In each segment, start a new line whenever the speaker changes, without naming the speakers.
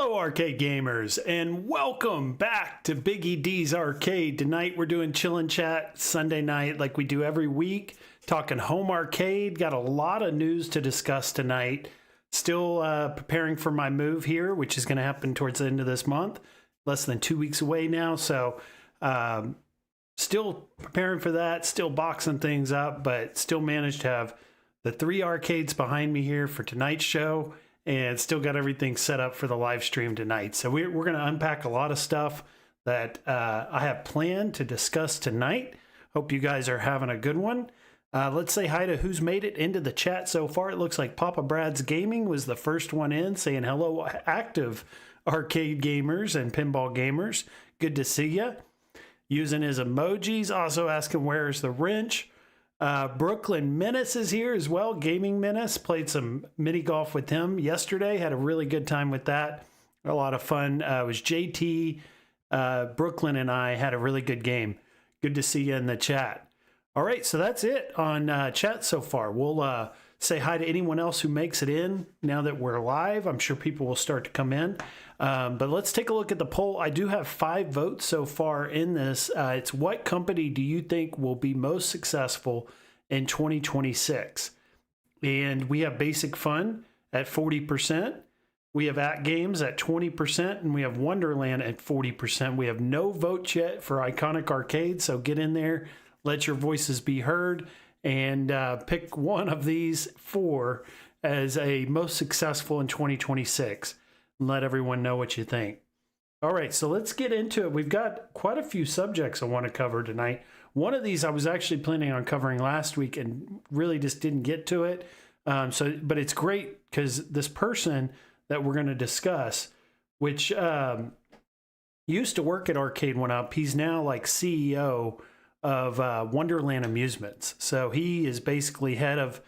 Hello, arcade gamers, and welcome back to Biggie D's Arcade. Tonight we're doing Chill and Chat Sunday night like we do every week, talking home arcade. Got a lot of news to discuss tonight. Still preparing for my move here, which is going to happen towards the end of this month. Less than 2 weeks away now, so still preparing for that, still boxing things up, but still managed to have the 3 arcades behind me here for tonight's show. And still got everything set up for the live stream tonight. So we're going to unpack a lot of stuff that I have planned to discuss tonight. Hope you guys are having a good one. Let's say hi to who's made it into the chat so far. It looks like Papa Brad's Gaming was the first one in, saying hello, active arcade gamers and pinball gamers. Good to see you. Using his emojis, also asking where's the wrench. Brooklyn Menace is here as well. Gaming Menace. Played some mini golf with him yesterday. Had a really good time with that. A lot of fun. It was JT, Brooklyn, and I had a really good game. Good to see you in the chat. All right, so that's it on chat so far. We'll say hi to anyone else who makes it in now that we're live. I'm sure people will start to come in. But let's take a look at the poll. I do have 5 votes so far in this. It's what company do you think will be most successful in 2026? And we have Basic Fun at 40%. We have At Games at 20%. And we have Wonderland at 40%. We have no votes yet for Iconic Arcade. So get in there, let your voices be heard, and pick one of these 4 as a most successful in 2026. And let everyone know what you think. All right, so let's get into it. We've got quite a few subjects I want to cover tonight. One of these I was actually planning on covering last week and really just didn't get to it. But it's great because this person that we're going to discuss, which used to work at Arcade One Up, he's now like CEO of Wonderland Amusements. So he is basically head of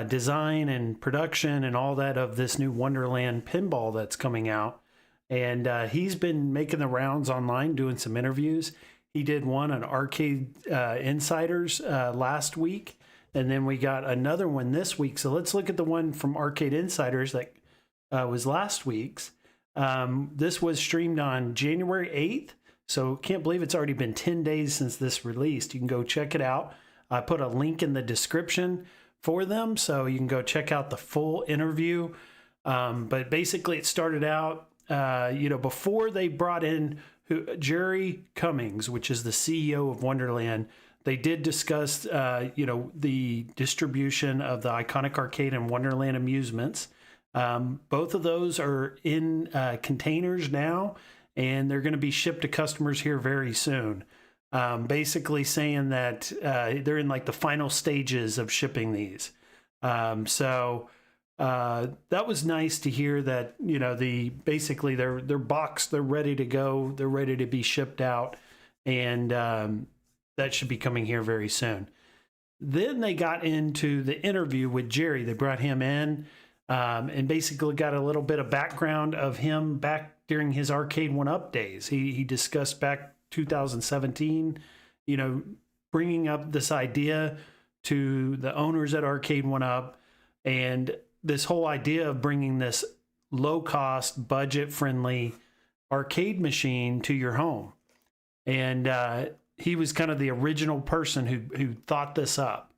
design and production and all that of this new Wonderland pinball that's coming out. And he's been making the rounds online, doing some interviews. He did one on Arcade Insiders last week. And then we got another one this week. So let's look at the one from Arcade Insiders that was last week's. This was streamed on January 8th. So can't believe it's already been 10 days since this released. You can go check it out. I put a link in the description for them, so you can go check out the full interview. But basically it started out, before they brought in Jerry Cummings, which is the CEO of Wonderland. They did discuss, the distribution of the Iconic Arcade and Wonderland Amusements. Both of those are in containers now, and they're going to be shipped to customers here very soon. Basically saying that they're in like the final stages of shipping these. So that was nice to hear that, they're boxed, they're ready to go, they're ready to be shipped out, and that should be coming here very soon. Then they got into the interview with Jerry. They brought him in and basically got a little bit of background of him back during his Arcade One Up days. He discussed back 2017, bringing up this idea to the owners at Arcade One Up, and this whole idea of bringing this low-cost, budget-friendly arcade machine to your home. And he was kind of the original person who thought this up,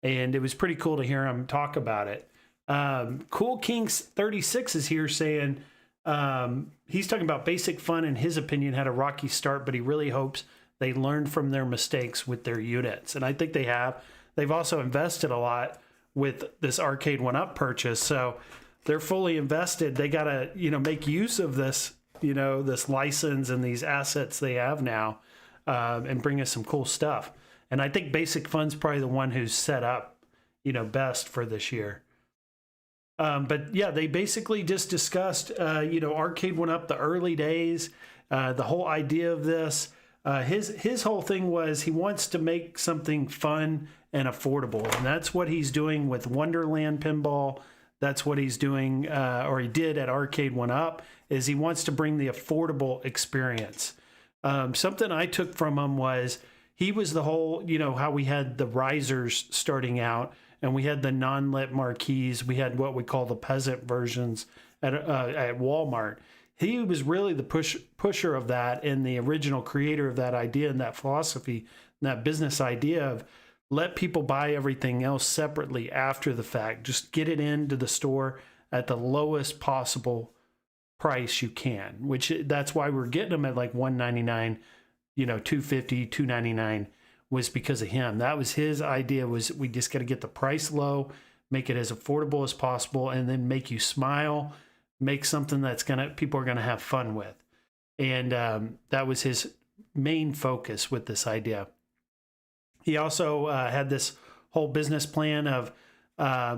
and it was pretty cool to hear him talk about it. Cool Kings 36 is here saying, he's talking about Basic Fun, in his opinion, had a rocky start, but he really hopes they learned from their mistakes with their units. And I think they have. They've also invested a lot with this Arcade One Up purchase. So they're fully invested. They got to, make use of this, this license and these assets they have now, and bring us some cool stuff. And I think Basic Fun's probably the one who's set up, best for this year. But yeah, they basically just discussed, Arcade One Up, the early days, the whole idea of this. His whole thing was he wants to make something fun and affordable. And that's what he's doing with Wonderland Pinball. That's what he's doing, or he did at Arcade One Up, is he wants to bring the affordable experience. Something I took from him was he was the whole, how we had the risers starting out, and we had the non-lit marquees. We had what we call the peasant versions at Walmart. he was really the pusher of that, and the original creator of that idea and that philosophy and that business idea of let people buy everything else separately after the fact. Just get it into the store at the lowest possible price you can, which that's why we're getting them at like $199, $250, $299, was because of him. That was his idea, was we just got to get the price low, make it as affordable as possible, and then make you smile, make something that's people are gonna have fun with. And that was his main focus with this idea. He also had this whole business plan of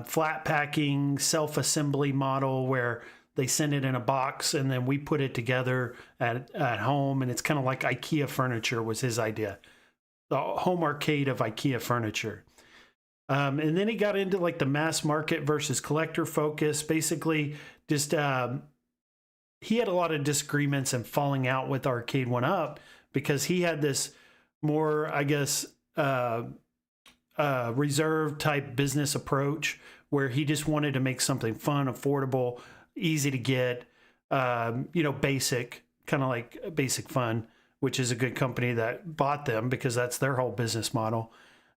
flat packing, self-assembly model, where they send it in a box and then we put it together at home. And it's kind of like IKEA furniture was his idea, the home arcade of IKEA furniture. And then he got into like the mass market versus collector focus. Basically, just he had a lot of disagreements and falling out with Arcade 1-Up because he had this more, I guess, reserve type business approach where he just wanted to make something fun, affordable, easy to get, basic, kind of like Basic Fun, which is a good company that bought them because that's their whole business model.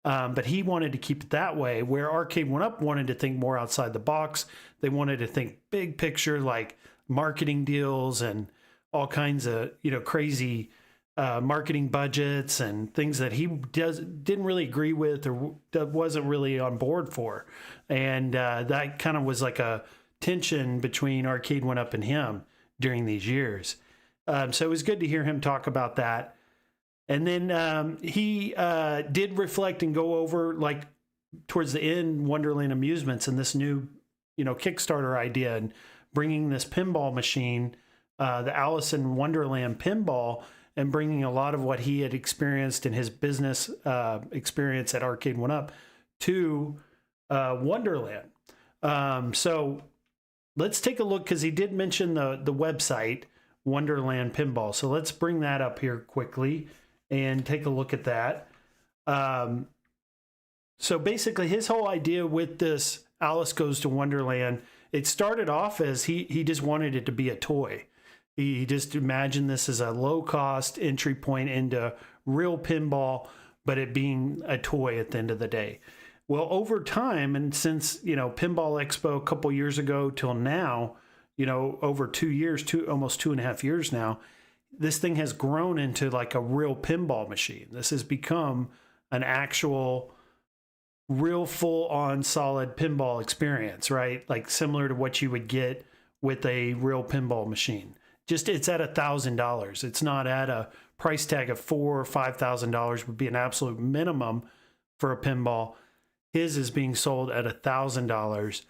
But he wanted to keep it that way, where Arcade 1-Up wanted to think more outside the box. They wanted to think big picture, like marketing deals and all kinds of, crazy marketing budgets and things that he didn't really agree with or wasn't really on board for. And that kind of was like a tension between Arcade 1-Up and him during these years. So it was good to hear him talk about that. And then he did reflect and go over, like towards the end, Wonderland Amusements and this new, Kickstarter idea, and bringing this pinball machine, the Alice in Wonderland pinball, and bringing a lot of what he had experienced in his business experience at Arcade 1-Up to Wonderland. So let's take a look, because he did mention the website, Wonderland Pinball. So let's bring that up here quickly and take a look at that. So basically his whole idea with this Alice Goes to Wonderland, it started off as he just wanted it to be a toy. He just imagined this as a low-cost entry point into real pinball, but it being a toy at the end of the day. Well, over time, and since, Pinball Expo a couple years ago till now, over 2 years, almost 2.5 years now, this thing has grown into like a real pinball machine. This has become an actual, real full-on solid pinball experience, right? Like similar to what you would get with a real pinball machine. Just it's at $1,000. It's not at a price tag of $4,000 or $5,000 would be an absolute minimum for a pinball. His is being sold at $1,000,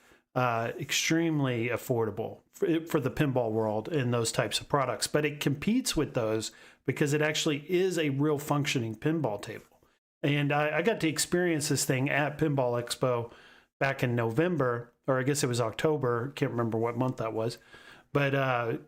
extremely affordable for the pinball world in those types of products. But it competes with those because it actually is a real functioning pinball table. And I got to experience this thing at Pinball Expo back in November, or I guess it was October. Can't remember what month that was. But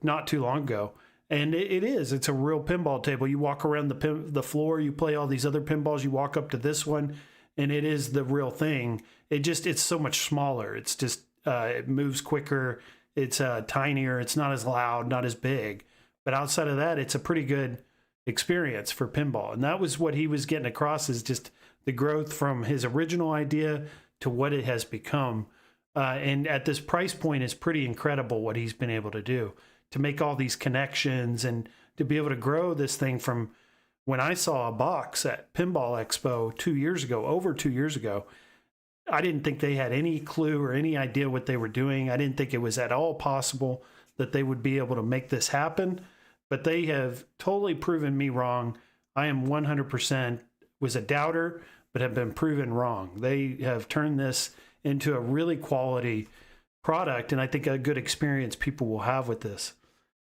not too long ago. And it's a real pinball table. You walk around the floor, you play all these other pinballs, you walk up to this one, and it is the real thing. It's so much smaller. It's just, it moves quicker. It's tinier. It's not as loud, not as big. But outside of that, it's a pretty good experience for pinball. And that was what he was getting across, is just the growth from his original idea to what it has become. And at this price point is pretty incredible what he's been able to do, to make all these connections and to be able to grow this thing from when I saw a box at Pinball Expo 2 years ago, over 2 years ago. I didn't think they had any clue or any idea what they were doing. I didn't think it was at all possible that they would be able to make this happen, but they have totally proven me wrong. I am 100% was a doubter, but have been proven wrong. They have turned this into a really quality product, and I think a good experience people will have with this.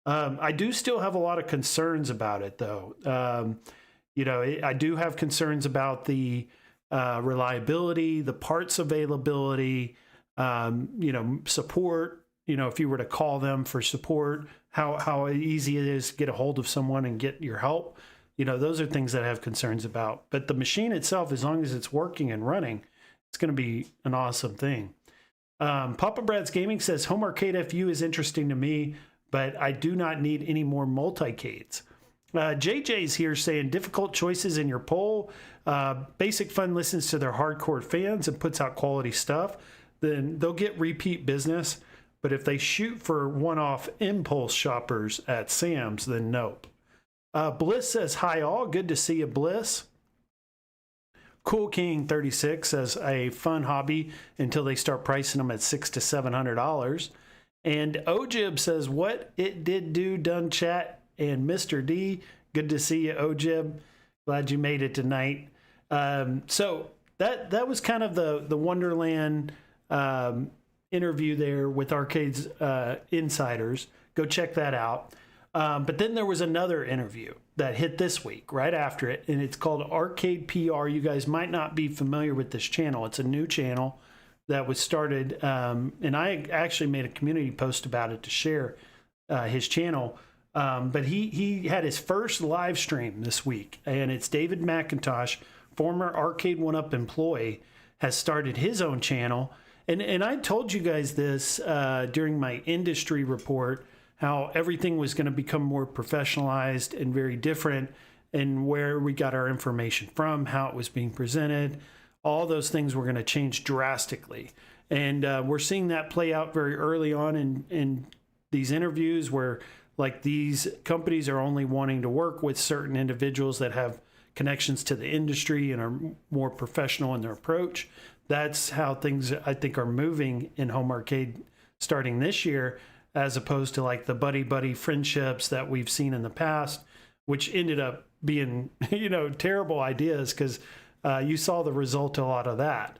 I do still have a lot of concerns about it, though. I do have concerns about the reliability, the parts availability, support. If you were to call them for support, how easy it is to get a hold of someone and get your help. Those are things that I have concerns about. But the machine itself, as long as it's working and running, it's going to be an awesome thing. Papa Brad's Gaming says, Home Arcade FU is interesting to me, but I do not need any more multicades. JJ's here saying difficult choices in your poll. Basic Fun listens to their hardcore fans and puts out quality stuff. Then they'll get repeat business. But if they shoot for one-off impulse shoppers at Sam's, then nope. Bliss says, hi all. Good to see you, Bliss. Cool King 36 says, a fun hobby until they start pricing them at $600 to $700. And Ojib says, what it did do, done chat. And Mr. D, good to see you, Ojib. Glad you made it tonight. So that was kind of the Wonderland interview there with Arcade's insiders. Go check that out. But then there was another interview that hit this week right after it, and it's called Arcade PR. You guys might not be familiar with this channel. It's a new channel that was started, and I actually made a community post about it to share his channel. But he had his first live stream this week, and it's David McIntosh, former Arcade 1-Up employee, has started his own channel. And I told you guys this during my industry report, how everything was going to become more professionalized and very different, and where we got our information from, how it was being presented. All those things were going to change drastically. And we're seeing that play out very early on in these interviews, where like these companies are only wanting to work with certain individuals that have connections to the industry and are more professional in their approach. That's how things, I think, are moving in home arcade starting this year, as opposed to like the buddy friendships that we've seen in the past, which ended up being, terrible ideas, because you saw the result of a lot of that.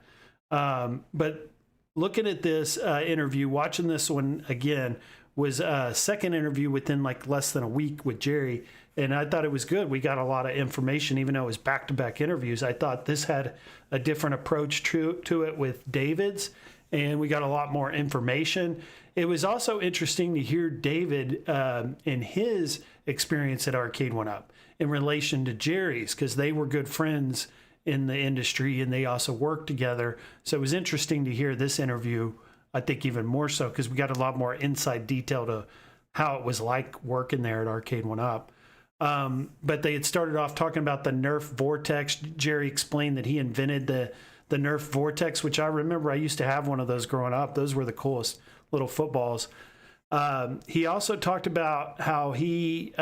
But looking at this interview, watching this one again, was a second interview within like less than a week with Jerry. And I thought it was good. We got a lot of information, even though it was back-to-back interviews. I thought this had a different approach to it with David's, and we got a lot more information. It was also interesting to hear David in his experience at Arcade 1-Up in relation to Jerry's, because they were good friends in the industry and they also worked together. So it was interesting to hear this interview, I think even more so, because we got a lot more inside detail to how it was like working there at Arcade 1-Up. But they had started off talking about the Nerf Vortex. Jerry explained that he invented the Nerf Vortex, which I remember I used to have one of those growing up. Those were the coolest little footballs. He also talked about how he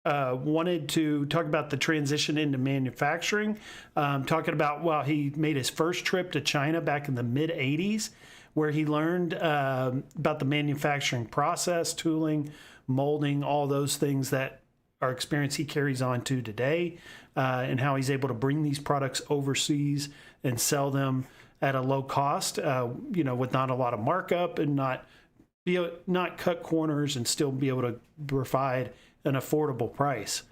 wanted to talk about the transition into manufacturing, talking about, he made his first trip to China back in the mid-'80s, where he learned about the manufacturing process, tooling, molding, all those things that are experience he carries on to today, and how he's able to bring these products overseas and sell them at a low cost, with not a lot of markup, and not cut corners, and still be able to provide an affordable price.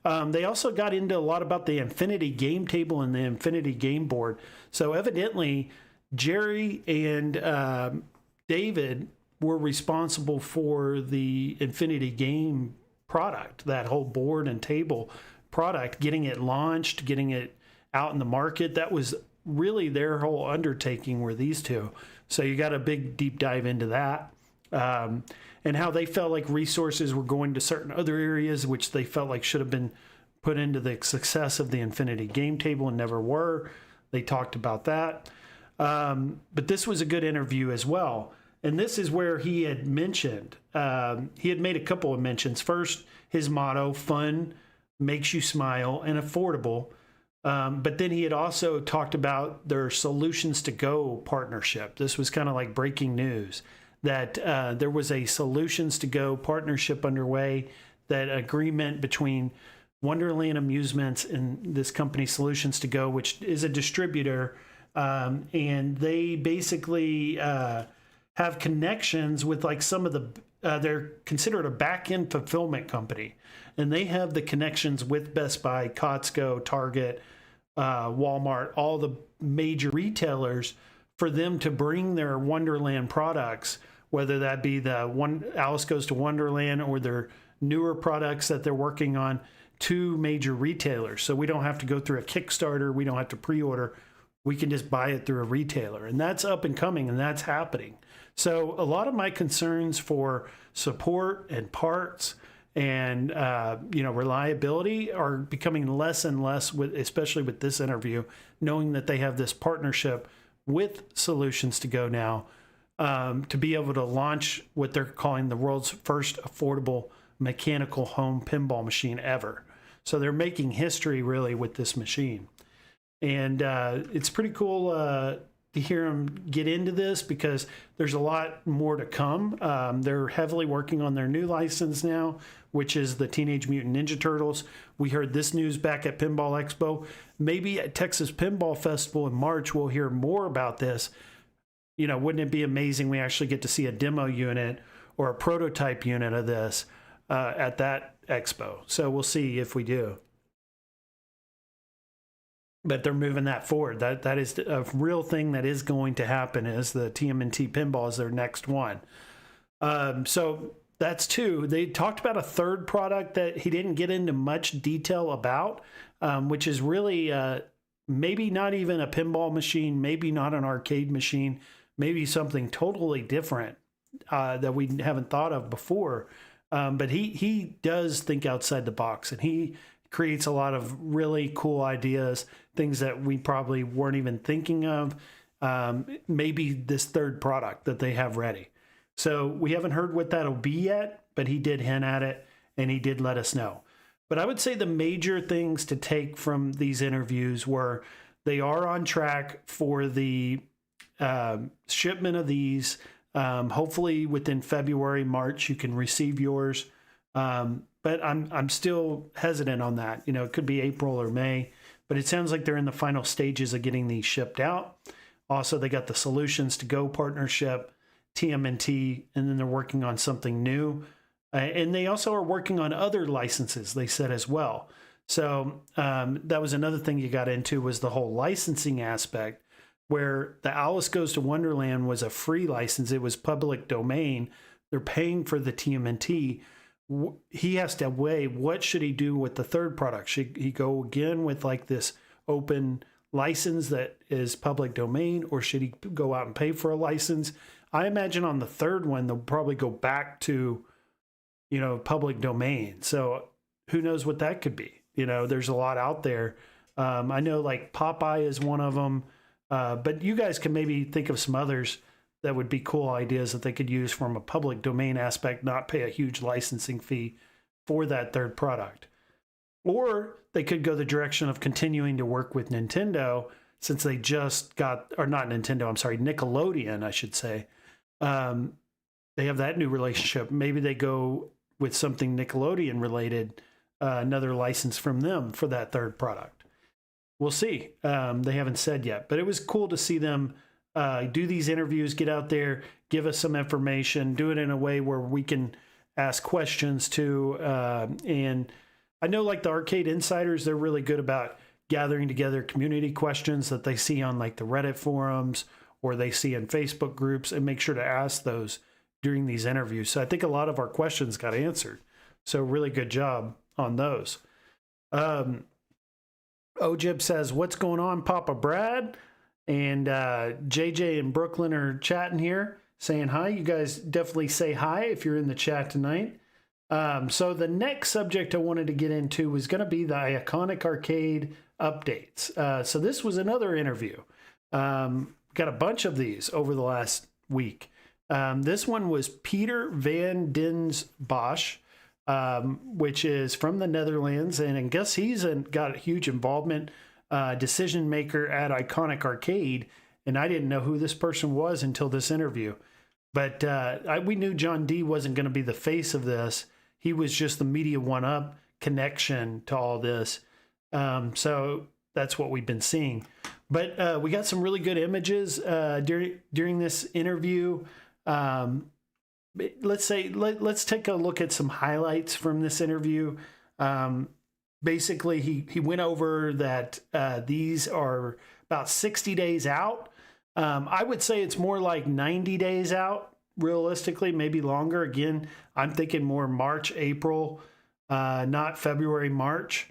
They also got into a lot about the Infinity game table and the Infinity game board. So evidently, Jerry and David were responsible for the Infinity game product, that whole board and table product, getting it launched, getting it out in the market. That was really their whole undertaking, were these two. So you got a big deep dive into that. And how they felt like resources were going to certain other areas, which they felt like should have been put into the success of the Infinity game table and never were. They talked about that. But this was a good interview as well. And this is where he had mentioned, he had made a couple of mentions. First, his motto, fun, makes you smile, and affordable. But then he had also talked about their Solutions to Go partnership. This was kind of like breaking news, that there was a Solutions to Go partnership underway, that agreement between Wonderland Amusements and this company Solutions to Go, which is a distributor, and they basically have connections with like some of the, they're considered a back-end fulfillment company, and they have the connections with Best Buy, Costco, Target, Walmart, all the major retailers, for them to bring their Wonderland products, whether that be the one Alice Goes to Wonderland or their newer products that they're working on, to major retailers. So we don't have to go through a Kickstarter. We don't have to pre-order. we can just buy it through a retailer, and that's up and coming, and that's happening. So a lot of my concerns for support and parts and reliability are becoming less and less, especially with this interview, knowing that they have this partnership with Solutions to Go now, to be able to launch what they're calling the world's first affordable mechanical home pinball machine ever. So they're making history really with this machine. And it's pretty cool to hear them get into this, because there's a lot more to come. They're heavily working on their new license now, which is the Teenage Mutant Ninja Turtles. We heard this news back at Pinball Expo. Maybe at Texas Pinball Festival in March, we'll hear more about this. Wouldn't it be amazing we actually get to see a demo unit or a prototype unit of this at that expo? So we'll see if we do. But they're moving that forward. That is a real thing that is going to happen, is the TMNT Pinball is their next one. So that's two. They talked about a third product that he didn't get into much detail about, which is really maybe not even a pinball machine, maybe not an arcade machine, maybe something totally different that we haven't thought of before. But he does think outside the box, and he creates a lot of really cool ideas, things that we probably weren't even thinking of. Maybe this third product that they have ready. So we haven't heard what that'll be yet, but he did hint at it, and he did let us know. But I would say the major things to take from these interviews were they are on track for the shipment of these. Hopefully within February, March, you can receive yours. But I'm still hesitant on that. It could be April or May, but it sounds like they're in the final stages of getting these shipped out. Also, they got the Solutions to Go partnership, TMNT, and then they're working on something new. And they also are working on other licenses, they said as well. So that was another thing you got into, was the whole licensing aspect, where the Alice Goes to Wonderland was a free license. It was public domain. They're paying for the TMNT. He has to weigh, what should he do with the third product? Should he go again with like this open license that is public domain, or should he go out and pay for a license? I imagine on the third one, they'll probably go back to, public domain. So who knows what that could be? There's a lot out there. I know like Popeye is one of them, but you guys can maybe think of some others that would be cool ideas that they could use from a public domain aspect, not pay a huge licensing fee for that third product. Or they could go the direction of continuing to work with Nintendo, since they just got, or not Nintendo, I'm sorry, Nickelodeon, I should say. They have that new relationship. Maybe they go with something Nickelodeon related, another license from them for that third product. We'll see. They haven't said yet, but it was cool to see them do these interviews, get out there, give us some information, do it in a way where we can ask questions too. And I know like the Arcade Insiders, they're really good about gathering together community questions that they see on like the Reddit forums or they see in Facebook groups, and make sure to ask those during these interviews. So I think a lot of our questions got answered. So really good job on those. Ojib says, what's going on, Papa Brad? And JJ and Brooklyn are chatting here, saying hi. You guys definitely say hi if you're in the chat tonight. So the next subject I wanted to get into was going to be the Iconic Arcade updates. So this was another interview. Got a bunch of these over the last week. This one was Peter van Dins Bosch, which is from the Netherlands. And I guess he's got a huge involvement, decision maker at Iconic Arcade. And I didn't know who this person was until this interview. But we knew John D wasn't going to be the face of this. He was just the Media One-Up connection to all this. So that's what we've been seeing. But we got some really good images during this interview. Let's take a look at some highlights from this interview. Basically, he went over that these are about 60 days out. I would say it's more like 90 days out, realistically, maybe longer. Again, I'm thinking more March, April, not February, March,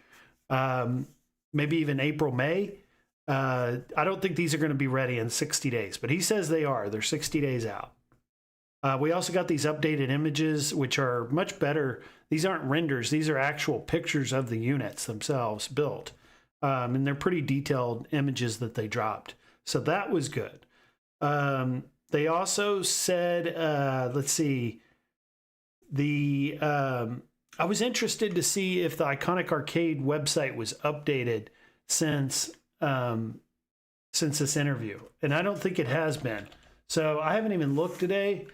maybe even April, May. I don't think these are going to be ready in 60 days, but he says they are. They're 60 days out. We also got these updated images, which are much better. These aren't renders. These are actual pictures of the units themselves built. And they're pretty detailed images that they dropped. So that was good. They also said, let's see, I was interested to see if the Iconic Arcade website was updated since this interview. And I don't think it has been. So I haven't even looked today.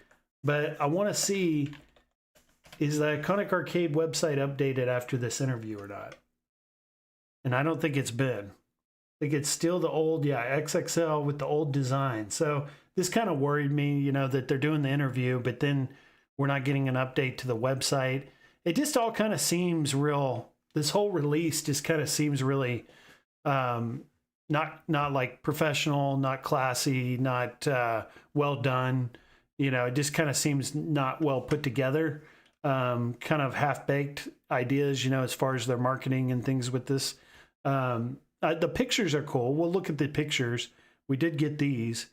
But I want to see, is the Iconic Arcade website updated after this interview or not? And I don't think it's been. I think it's still the old, XXL with the old design. So this kind of worried me, you know, that they're doing the interview, but then we're not getting an update to the website. It just all kind of seems real. This whole release just kind of seems really not like professional, not classy, not well done. You know, it just kind of seems not well put together, kind of half-baked ideas, you know, as far as their marketing and things with this. The pictures are cool. We'll look at the pictures. We did get these.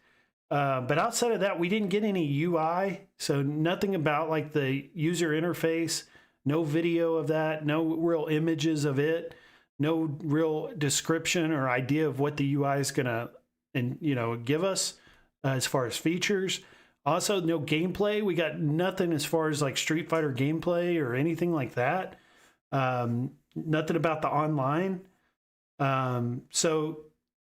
But outside of that, we didn't get any UI. So nothing about like the user interface, no video of that, no real images of it, no real description or idea of what the UI is going to, give us as far as features. Also, no gameplay. We got nothing as far as like Street Fighter gameplay or anything like that. Nothing about the online. So,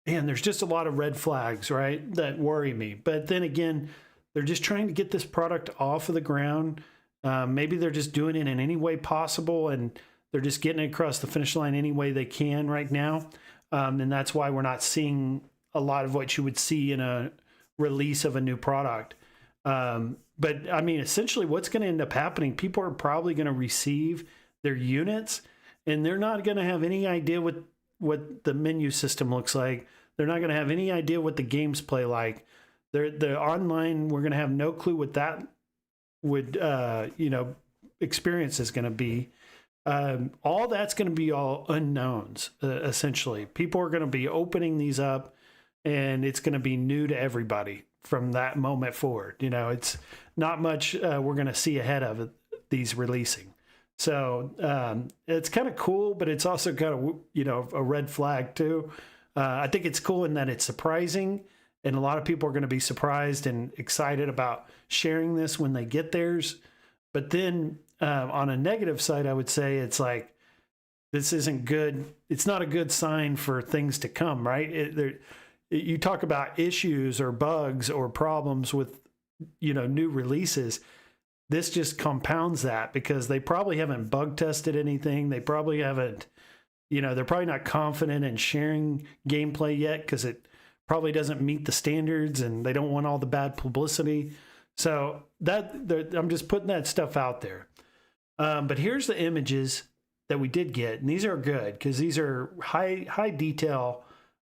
man, there's just a lot of red flags, right, that worry me. But then again, they're just trying to get this product off of the ground. Maybe they're just doing it in any way possible, and they're just getting it across the finish line any way they can right now. And that's why we're not seeing a lot of what you would see in a release of a new product. But I mean, essentially what's going to end up happening, people are probably going to receive their units and they're not going to have any idea what the menu system looks like. They're not going to have any idea what the games play like. The online, we're going to have no clue what that would, experience is going to be. All that's going to be all unknowns, essentially. People are going to be opening these up and it's going to be new to everybody from that moment forward. You know, it's not much we're going to see ahead of these releasing. So it's kind of cool, but it's also kind of, a red flag too. I think it's cool in that it's surprising, and a lot of people are going to be surprised and excited about sharing this when they get theirs. But then on a negative side, I would say it's like, this isn't good. It's not a good sign for things to come, right? You talk about issues or bugs or problems with, new releases. This just compounds that because they probably haven't bug tested anything. They probably haven't, they're probably not confident in sharing gameplay yet because it probably doesn't meet the standards and they don't want all the bad publicity. So I'm just putting that stuff out there. But here's the images that we did get. And these are good because these are high detail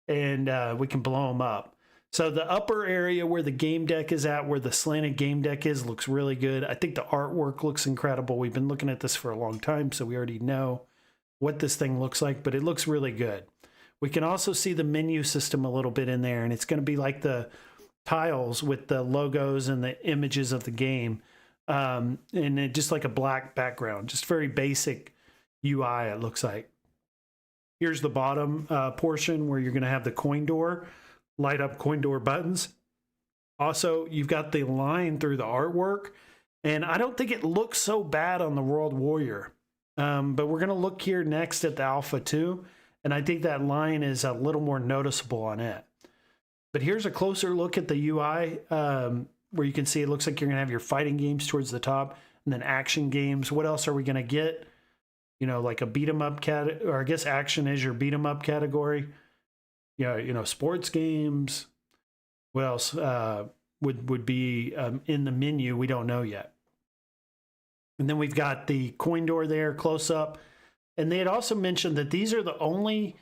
and we can blow them up. So the upper area where the game deck is at, where the slanted game deck is, looks really good. I think the artwork looks incredible. We've been looking at this for a long time, so we already know what this thing looks like, but it looks really good. We can also see the menu system a little bit in there, and it's going to be like the tiles with the logos and the images of the game, and just like a black background, just very basic UI, it looks like. Here's the bottom portion where you're going to have the coin door, light up coin door buttons. Also, you've got the line through the artwork, and I don't think it looks so bad on the World Warrior. But we're going to look here next at the Alpha 2, and I think that line is a little more noticeable on it. But here's a closer look at the UI, where you can see it looks like you're going to have your fighting games towards the top, and then action games. What else are we going to get? Like a beat 'em up or I guess action is your beat 'em up category. Sports games. What else would be in the menu? We don't know yet. And then we've got the coin door there, close up. And they had also mentioned that these are the only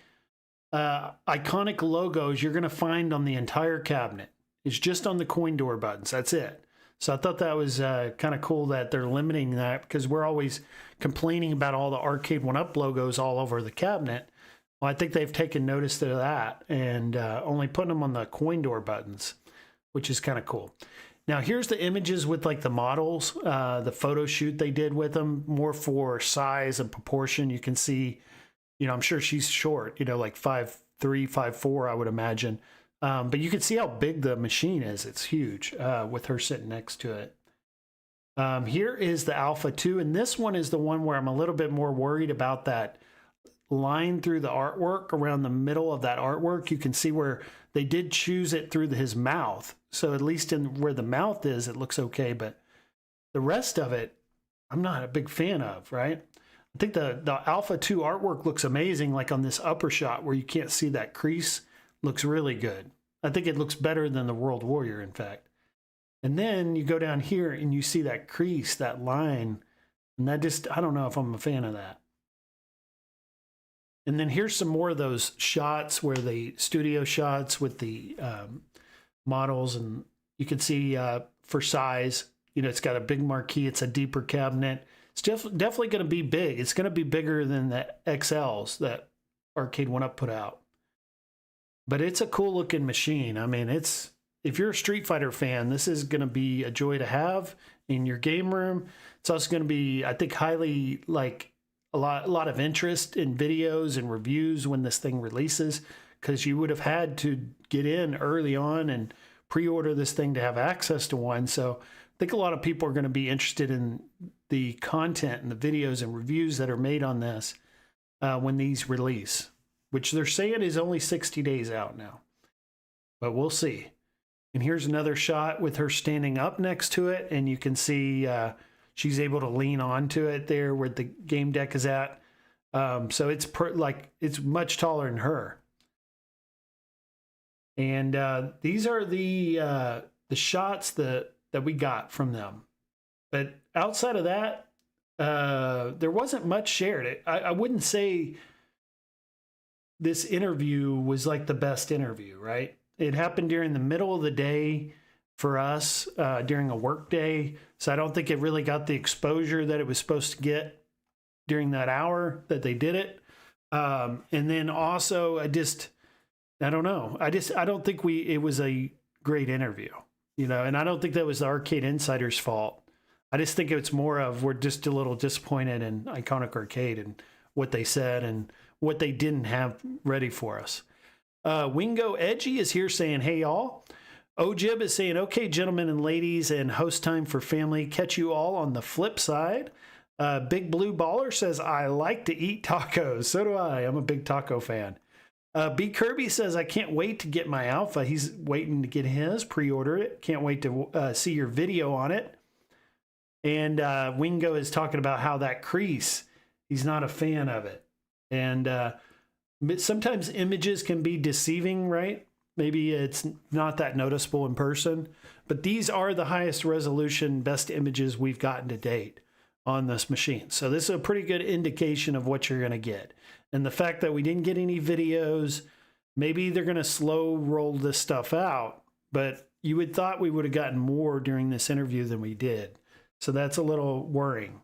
iconic logos you're going to find on the entire cabinet. It's just on the coin door buttons. That's it. So I thought that was kind of cool that they're limiting that, because we're always complaining about all the Arcade 1-Up logos all over the cabinet. Well, I think they've taken notice of that and only putting them on the coin door buttons, which is kind of cool. Now, here's the images with like the models, the photo shoot they did with them, more for size and proportion. You can see, you know, I'm sure she's short, you know, like 5'3", 5'4", I would imagine. But you can see how big the machine is. It's huge with her sitting next to it. Here is the Alpha 2, and this one is the one where I'm a little bit more worried about that line through the artwork around the middle of that artwork. You can see where they did choose it through his mouth. So at least in where the mouth is, it looks okay, but the rest of it, I'm not a big fan of, right? I think the Alpha 2 artwork looks amazing, like on this upper shot where you can't see that crease, looks really good. I think it looks better than the World Warrior, in fact. And then you go down here and you see that crease, that line, and that just, I don't know if I'm a fan of that. And then here's some more of those shots where the studio shots with the models, and you can see for size, you know, it's got a big marquee, it's a deeper cabinet. It's definitely going to be big. It's going to be bigger than the XLs that Arcade 1-Up put out. But it's a cool looking machine. I mean, it's, if you're a Street Fighter fan, this is going to be a joy to have in your game room. It's also going to be, I think, highly like a lot of interest in videos and reviews when this thing releases, because you would have had to get in early on and pre-order this thing to have access to one. So I think a lot of people are going to be interested in the content and the videos and reviews that are made on this when these release, which they're saying is only 60 days out now, but we'll see. And here's another shot with her standing up next to it, and you can see she's able to lean onto it there where the game deck is at. So it's it's much taller than her. And these are the shots that we got from them. But outside of that, there wasn't much shared. I wouldn't say this interview was like the best interview, right? It happened during the middle of the day for us, during a work day. So I don't think it really got the exposure that it was supposed to get during that hour that they did it. And then also, I don't know. I don't think it was a great interview, you know, and I don't think that was the Arcade Insider's fault. I just think it's more of, we're just a little disappointed in Iconic Arcade and what they said and what they didn't have ready for us. Wingo Edgy is here saying, hey, y'all. Ojib is saying, okay, gentlemen and ladies, and host time for family. Catch you all on the flip side. Big Blue Baller says, I like to eat tacos. So do I. I'm a big taco fan. B. Kirby says, I can't wait to get my Alpha. He's waiting to get his, pre-order it. Can't wait to see your video on it. And Wingo is talking about how that crease, he's not a fan of it. And sometimes images can be deceiving, right? Maybe it's not that noticeable in person, but these are the highest resolution, best images we've gotten to date on this machine. So this is a pretty good indication of what you're going to get. And the fact that we didn't get any videos, maybe they're going to slow roll this stuff out, but you would thought we would have gotten more during this interview than we did. So that's a little worrying.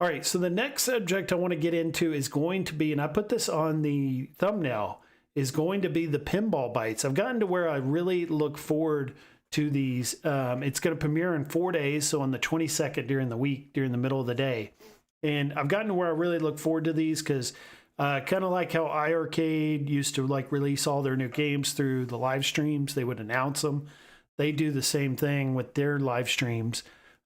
All right, so the next subject I want to get into is going to be, and I put this on the thumbnail, is going to be the Pinball Bites. I've gotten to where I really look forward to these. It's going to premiere in 4 days, so on the 22nd during the week, during the middle of the day. And I've gotten to where I really look forward to these because kind of like how iArcade used to like release all their new games through the live streams, they would announce them. They do the same thing with their live streams.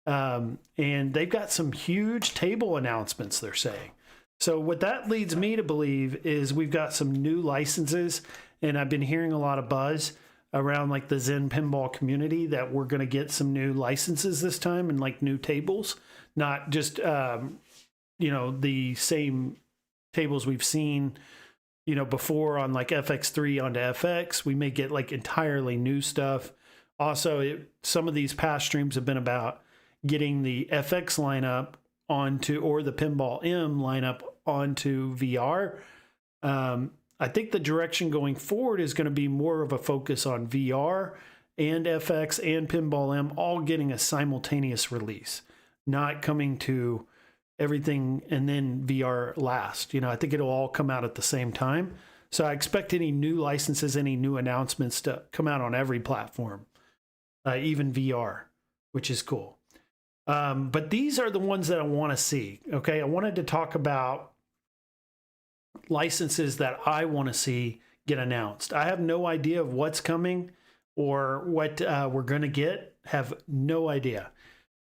And they've got some huge table announcements, they're saying. So what that leads me to believe is we've got some new licenses, and I've been hearing a lot of buzz around like the Zen pinball community that we're going to get some new licenses this time and like new tables, not just, you know, the same tables we've seen, you know, before on like FX3 onto FX. We may get like entirely new stuff. Also, some of these past streams have been about getting the FX lineup onto, or the Pinball M lineup onto VR. I think the direction going forward is going to be more of a focus on VR and FX and Pinball M all getting a simultaneous release, not coming to everything, and then VR last. I think it'll all come out at the same time. So I expect any new licenses, any new announcements to come out on every platform, even VR, which is cool. But these are the ones that I want to see. Okay, I wanted to talk about licenses that I want to see get announced. I have no idea of what's coming or what we're going to get. Have no idea.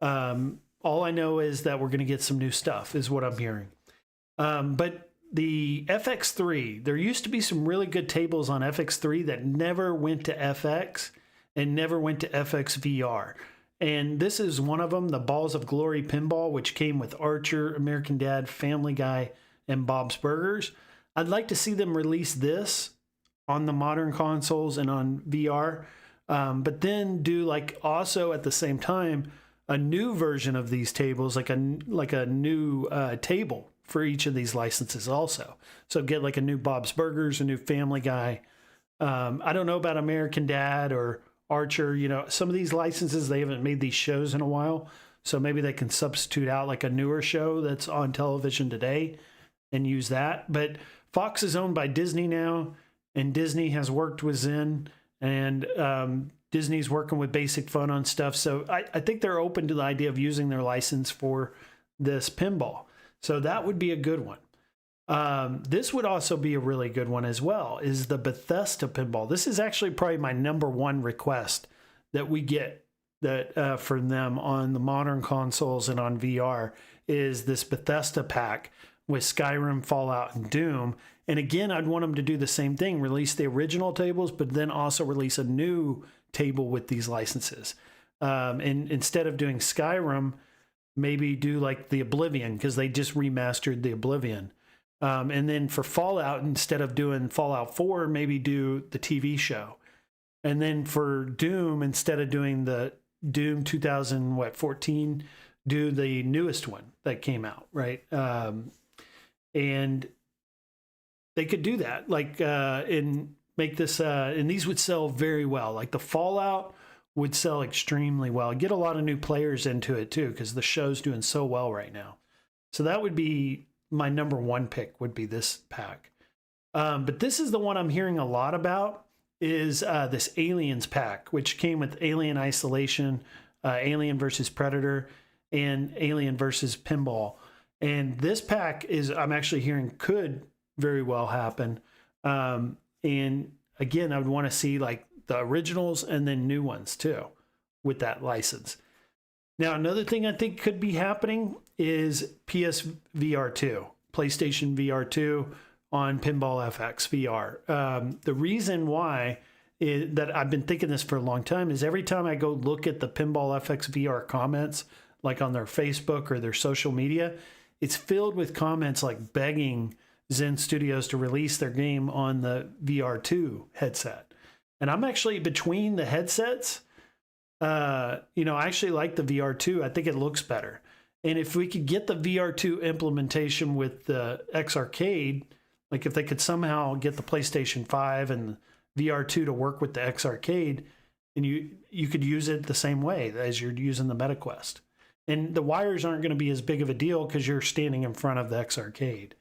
All I know is that we're going to get some new stuff is what I'm hearing. But the FX3, there used to be some really good tables on FX3 that never went to FX and never went to FX VR. And this is one of them, the Balls of Glory Pinball, which came with Archer, American Dad, Family Guy, and Bob's Burgers. I'd like to see them release this on the modern consoles and on VR, but then do like also at the same time a new version of these tables, like a new table for each of these licenses also. So get like a new Bob's Burgers, a new Family Guy. I don't know about American Dad or Archer. Some of these licenses, they haven't made these shows in a while, so maybe they can substitute out like a newer show that's on television today and use that. But Fox is owned by Disney now, and Disney has worked with Zen, and Disney's working with Basic Fun on stuff. So I think they're open to the idea of using their license for this pinball. So that would be a good one. This would also be a really good one as well, is the Bethesda pinball. This is actually probably my #1 request that we get that from them on the modern consoles and on VR, is this Bethesda pack with Skyrim, Fallout, and Doom. And again, I'd want them to do the same thing, release the original tables, but then also release a new table with these licenses. And instead of doing Skyrim, maybe do like the Oblivion, because they just remastered the Oblivion. And then for Fallout, instead of doing Fallout 4, maybe do the TV show. And then for Doom, instead of doing the Doom 2014, do the newest one that came out, right? And they could do that, like, and make this, and these would sell very well. Like the Fallout would sell extremely well. Get a lot of new players into it too, because the show's doing so well right now. So that would be my #1 pick, would be this pack. But this is the one I'm hearing a lot about, is this Aliens pack, which came with Alien Isolation, Alien versus Predator, and Alien versus Pinball. And this pack is, I'm actually hearing, could very well happen. And again, I would want to see like the originals and then new ones too with that license. Now, another thing I think could be happening is PSVR 2, PlayStation VR 2 on Pinball FX VR. The reason why is that I've been thinking this for a long time is every time I go look at the Pinball FX VR comments, like on their Facebook or their social media, it's filled with comments like begging Zen Studios to release their game on the VR2 headset. And I'm actually between the headsets. I actually like the VR2. I think it looks better. And if we could get the VR2 implementation with the X Arcade, like if they could somehow get the PlayStation 5 and VR2 to work with the X Arcade, and you could use it the same way as you're using the MetaQuest. And the wires aren't going to be as big of a deal because you're standing in front of the X Arcade.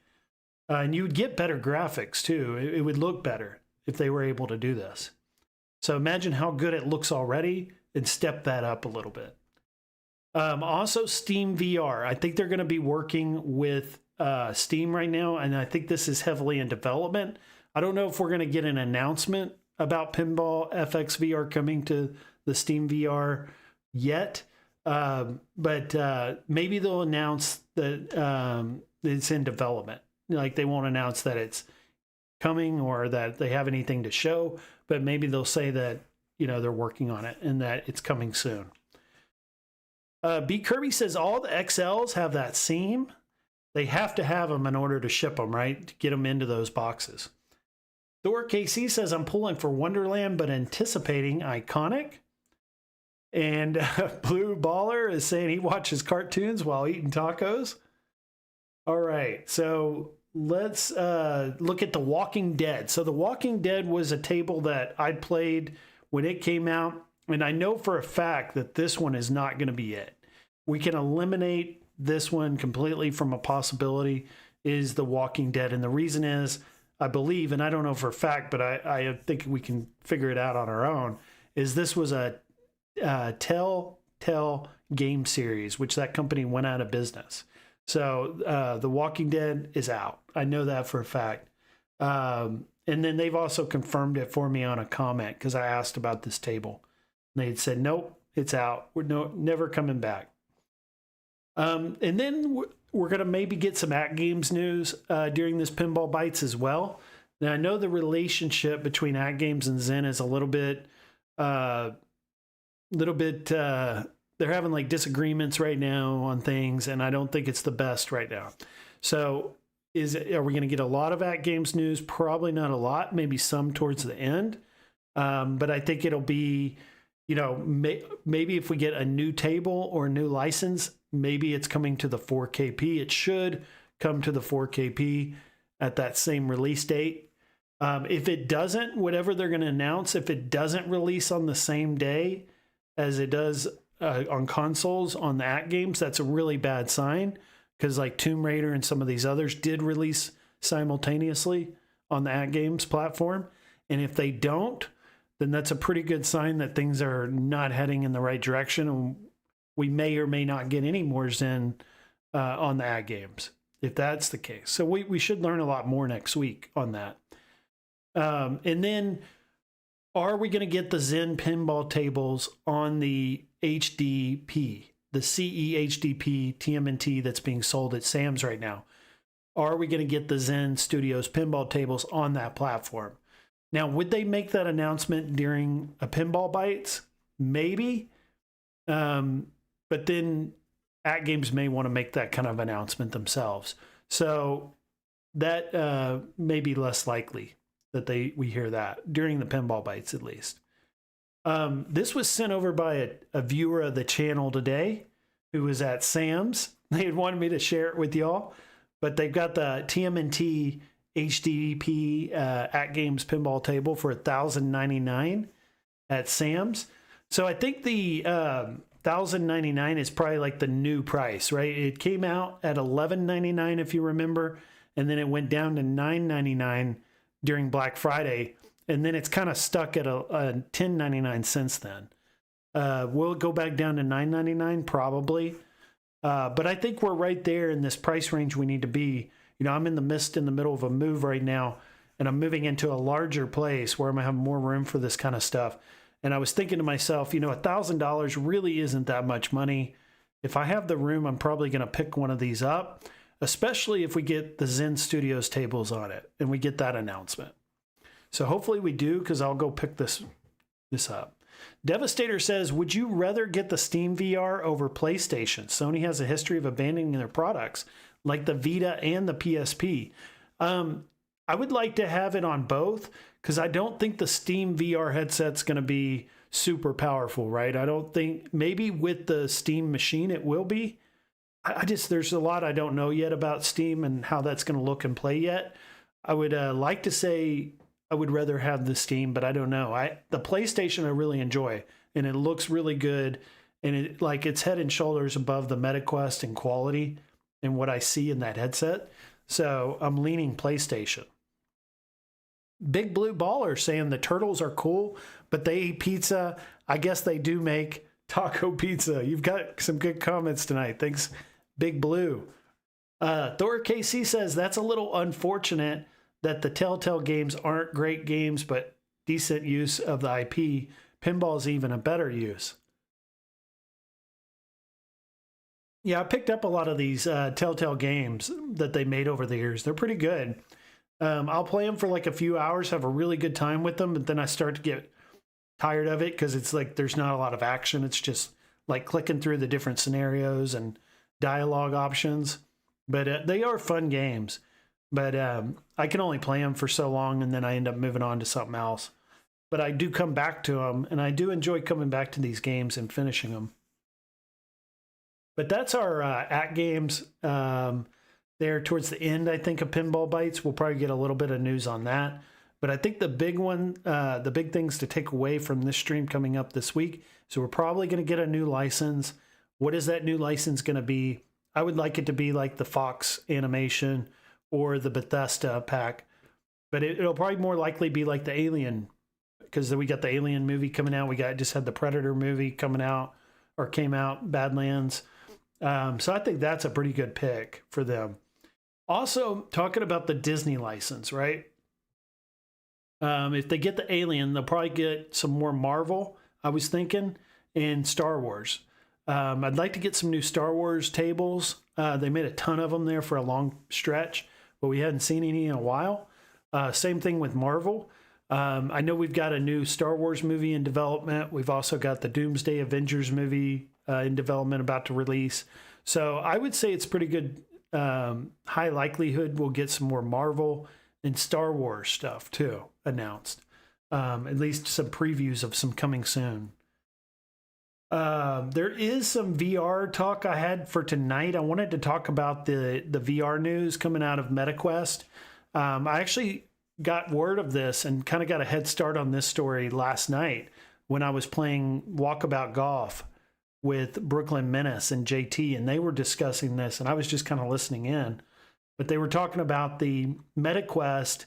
And you would get better graphics too. It would look better if they were able to do this. So imagine how good it looks already and step that up a little bit. Also, Steam VR. I think they're going to be working with Steam right now, and I think this is heavily in development. I don't know if we're going to get an announcement about Pinball FX VR coming to the Steam VR yet, but maybe they'll announce that it's in development. Like they won't announce that it's coming or that they have anything to show, but maybe they'll say that, they're working on it and that it's coming soon. B. Kirby says all the XLs have that seam. They have to have them in order to ship them, right? To get them into those boxes. Thor KC says, I'm pulling for Wonderland, but anticipating Iconic. And Blue Baller is saying he watches cartoons while eating tacos. All right, so let's look at The Walking Dead. So The Walking Dead was a table that I played when it came out, and I know for a fact that this one is not going to be it. We can eliminate this one completely from a possibility is The Walking Dead. And the reason is, I believe, and I don't know for a fact, but I think we can figure it out on our own, is this was a Telltale game series, which that company went out of business. So The Walking Dead is out. I know that for a fact. And then they've also confirmed it for me on a comment because I asked about this table. And they had said, nope, it's out. We're never coming back. And then we're going to maybe get some At Games news during this Pinball Bites as well. Now, I know the relationship between At Games and Zen is a little bit, they're having like disagreements right now on things, and I don't think it's the best right now. So are we going to get a lot of At Games news? Probably not a lot, maybe some towards the end. But I think it'll be, maybe if we get a new table or a new license, maybe it's coming to the 4KP. It should come to the 4KP at that same release date. If it doesn't, whatever they're going to announce, if it doesn't release on the same day as it does on consoles on the At Games, that's a really bad sign, because like Tomb Raider and some of these others did release simultaneously on the At Games platform. And if they don't, then that's a pretty good sign that things are not heading in the right direction. And we may or may not get any more Zen on the At Games, if that's the case. So we should learn a lot more next week on that. And then, are we going to get the Zen pinball tables on the HDP, the CE HDP TMNT that's being sold at Sam's right now? Are we going to get the Zen Studios pinball tables on that platform? Now, would they make that announcement during a Pinball Bites? Maybe. But then At Games may want to make that kind of announcement themselves. So that may be less likely that we hear that during the Pinball Bites, at least. This was sent over by a viewer of the channel today who was at Sam's. They had wanted me to share it with y'all, but they've got the TMNT HDP At Games pinball table for $1,099 at Sam's. So I think the $1,099 is probably like the new price, right? It came out at $11.99 if you remember, and then it went down to $9.99 during Black Friday, and then it's kind of stuck at a $10.99 since then. Will it go back down to $9.99? Probably. But I think we're right there in this price range we need to be. I'm in the middle of a move right now, and I'm moving into a larger place where I'm going to have more room for this kind of stuff. And I was thinking to myself, $1,000 really isn't that much money. If I have the room, I'm probably going to pick one of these up, especially if we get the Zen Studios tables on it and we get that announcement. So hopefully we do, because I'll go pick this up. Devastator says, would you rather get the Steam VR over PlayStation? Sony has a history of abandoning their products, like the Vita and the PSP. I would like to have it on both, because I don't think the Steam VR headset's going to be super powerful, right? I don't think, maybe with the Steam machine it will be. There's a lot I don't know yet about Steam and how that's going to look and play yet. I would like to say I would rather have the Steam, but I don't know. The PlayStation I really enjoy, and it looks really good, and it's head and shoulders above the MetaQuest in quality and what I see in that headset. So I'm leaning PlayStation. Big Blue Baller saying the Turtles are cool, but they eat pizza. I guess they do make taco pizza. You've got some good comments tonight. Thanks, Big Blue. Thor KC says that's a little unfortunate that the Telltale games aren't great games, but decent use of the IP. Pinball is even a better use. Yeah, I picked up a lot of these Telltale games that they made over the years. They're pretty good. I'll play them for like a few hours, have a really good time with them, but then I start to get tired of it because it's like there's not a lot of action. It's just like clicking through the different scenarios and dialogue options. But they are fun games. But I can only play them for so long, and then I end up moving on to something else. But I do come back to them, and I do enjoy coming back to these games and finishing them. But that's our At Games there towards the end, I think, of Pinball Bites. We'll probably get a little bit of news on that. But I think the big one, the big things to take away from this stream coming up this week, so we're probably going to get a new license. What is that new license going to be? I would like it to be like the Fox animation or the Bethesda pack, but it'll probably more likely be like the Alien, because we got the Alien movie coming out. We just had the Predator movie coming out, or came out, Badlands. So I think that's a pretty good pick for them. Also, talking about the Disney license, right? If they get the Alien, they'll probably get some more Marvel, I was thinking, and Star Wars. I'd like to get some new Star Wars tables. They made a ton of them there for a long stretch, but we hadn't seen any in a while. Same thing with Marvel. I know we've got a new Star Wars movie in development. We've also got the Doomsday Avengers movie in development about to release. So I would say it's pretty good. High likelihood we'll get some more Marvel and Star Wars stuff too announced. At least some previews of some coming soon. There is some VR talk I had for tonight. I wanted to talk about the VR news coming out of MetaQuest. I actually got word of this and kind of got a head start on this story last night when I was playing Walkabout Golf with Brooklyn Menace and JT, and they were discussing this, and I was just kind of listening in. But they were talking about the MetaQuest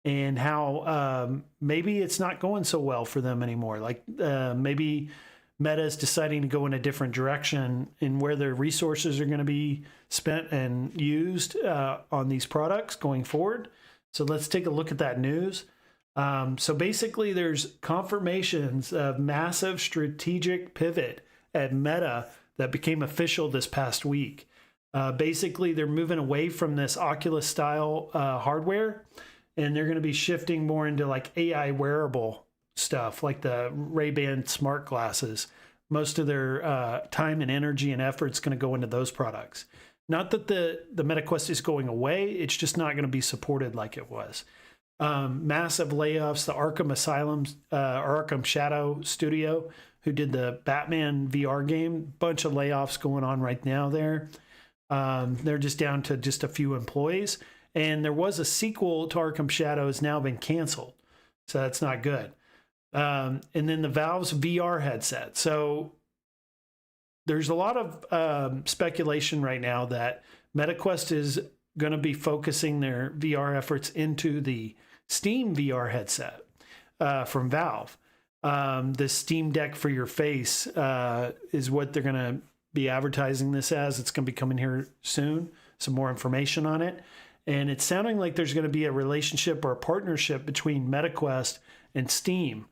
and how maybe it's not going so well for them anymore. Like maybe Meta is deciding to go in a different direction in where their resources are going to be spent and used on these products going forward. So let's take a look at that news. So basically there's confirmations of massive strategic pivot at Meta that became official this past week. Basically they're moving away from this Oculus style hardware, and they're going to be shifting more into like AI wearable stuff like the Ray-Ban smart glasses. Most of their time and energy and effort is going to go into those products. Not that the MetaQuest is going away, it's just not going to be supported like it was. Massive layoffs. The Arkham Asylum, Arkham Shadow Studio, who did the Batman VR game, bunch of layoffs going on right now there. They're just down to just a few employees. And there was a sequel to Arkham Shadow has now been canceled. So that's not good. And then the Valve's VR headset. So there's a lot of speculation right now that MetaQuest is going to be focusing their VR efforts into the Steam VR headset from Valve. The Steam Deck for your face is what they're going to be advertising this as. It's going to be coming here soon. Some more information on it. And it's sounding like there's going to be a relationship or a partnership between MetaQuest and Steam.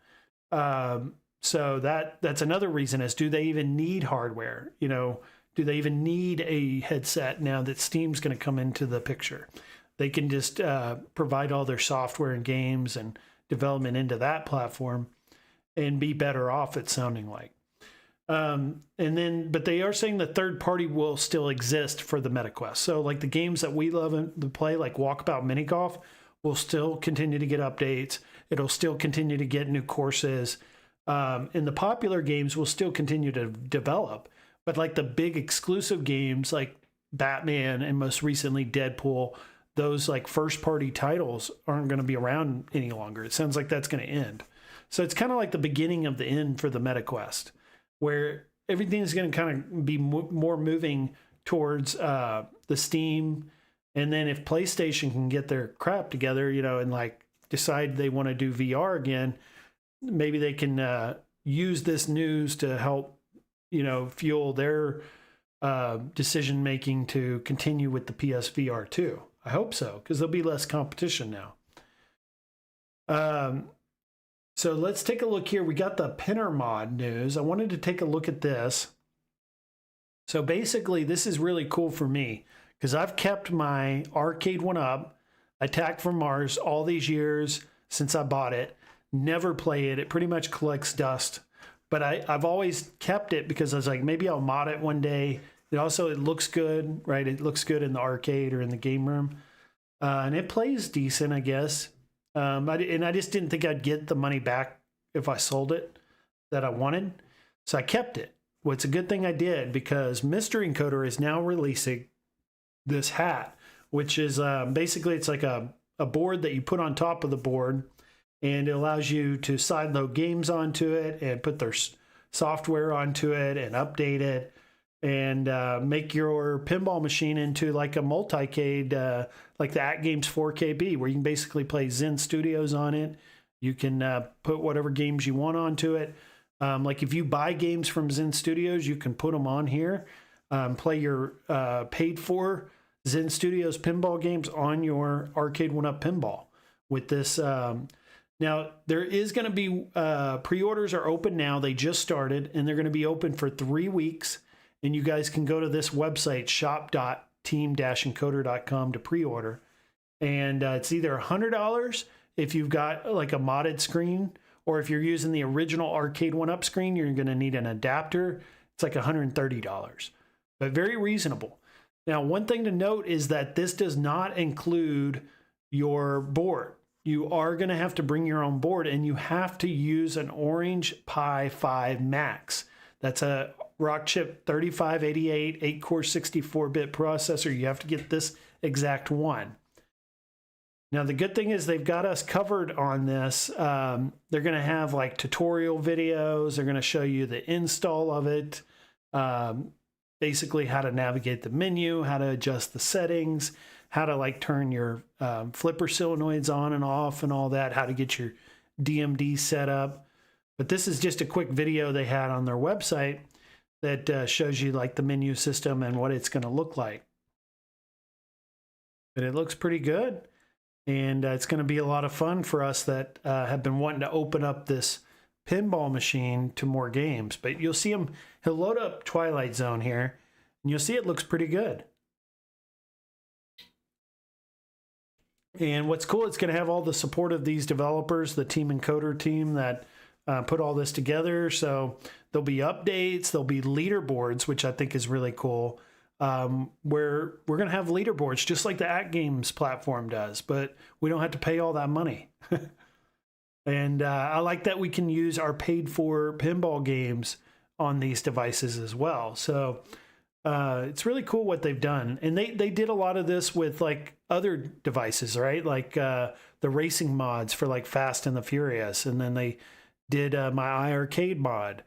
So that's another reason is, do they even need hardware? You know, do they even need a headset now that Steam's going to come into the picture? They can just provide all their software and games and development into that platform and be better off, it's sounding like. But they are saying the third party will still exist for the MetaQuest. So like the games that we love to play, like Walkabout Mini Golf, will still continue to get updates. It'll still continue to get new courses. And the popular games will still continue to develop. But like the big exclusive games like Batman and most recently Deadpool, those like first party titles aren't going to be around any longer. It sounds like that's going to end. So it's kind of like the beginning of the end for the MetaQuest, where everything is going to kind of be more moving towards the Steam. And then if PlayStation can get their crap together, you know, and like decide they want to do VR again, maybe they can use this news to help, you know, fuel their decision making to continue with the PSVR 2. I hope so, because there'll be less competition now. So let's take a look here. We got the Pinner mod news. I wanted to take a look at this. So basically, this is really cool for me because I've kept my arcade one up, Attack from Mars, all these years since I bought it. Never play it. It pretty much collects dust. But I've always kept it because I was like, maybe I'll mod it one day. It looks good, right? It looks good in the arcade or in the game room. And it plays decent, I guess. I just didn't think I'd get the money back if I sold it that I wanted. So I kept it. Well, it's a good thing I did because Mr. Encoder is now releasing this hat, which is basically it's like a board that you put on top of the board, and it allows you to sideload games onto it and put their software onto it and update it. and make your pinball machine into like a multi-cade, like the At Games 4KB, where you can basically play Zen Studios on it. You can put whatever games you want onto it. Like if you buy games from Zen Studios, you can put them on here. Play your paid for Zen Studios pinball games on your Arcade 1-Up pinball with this. Now, there is going to be pre-orders are open now. They just started, and they're going to be open for 3 weeks. And you guys can go to this website, shop.team-encoder.com, to pre-order. And it's either $100 if you've got like a modded screen, or if you're using the original Arcade 1-Up screen, you're going to need an adapter. It's like $130, but very reasonable. Now, one thing to note is that this does not include your board. You are going to have to bring your own board, and you have to use an Orange Pi 5 Max. That's a Rockchip 3588 8-core 64-bit processor. You have to get this exact one. Now, the good thing is they've got us covered on this. They're going to have like tutorial videos. They're going to show you the install of it, basically how to navigate the menu, how to adjust the settings, how to like turn your flipper solenoids on and off and all that, how to get your DMD set up. But this is just a quick video they had on their website that shows you like the menu system and what it's going to look like. But it looks pretty good. And it's going to be a lot of fun for us that have been wanting to open up this pinball machine to more games. But you'll see him, he'll load up Twilight Zone here, and you'll see it looks pretty good. And what's cool, it's going to have all the support of these developers, the Team Encoder team that put all this together. So there'll be updates, there'll be leaderboards, which I think is really cool. Where we're going to have leaderboards just like the At Games platform does, but we don't have to pay all that money. And I like that we can use our paid for pinball games on these devices as well. So it's really cool what they've done. And they did a lot of this with like other devices, right? Like the racing mods for like Fast and the Furious. And then they did my iArcade mod.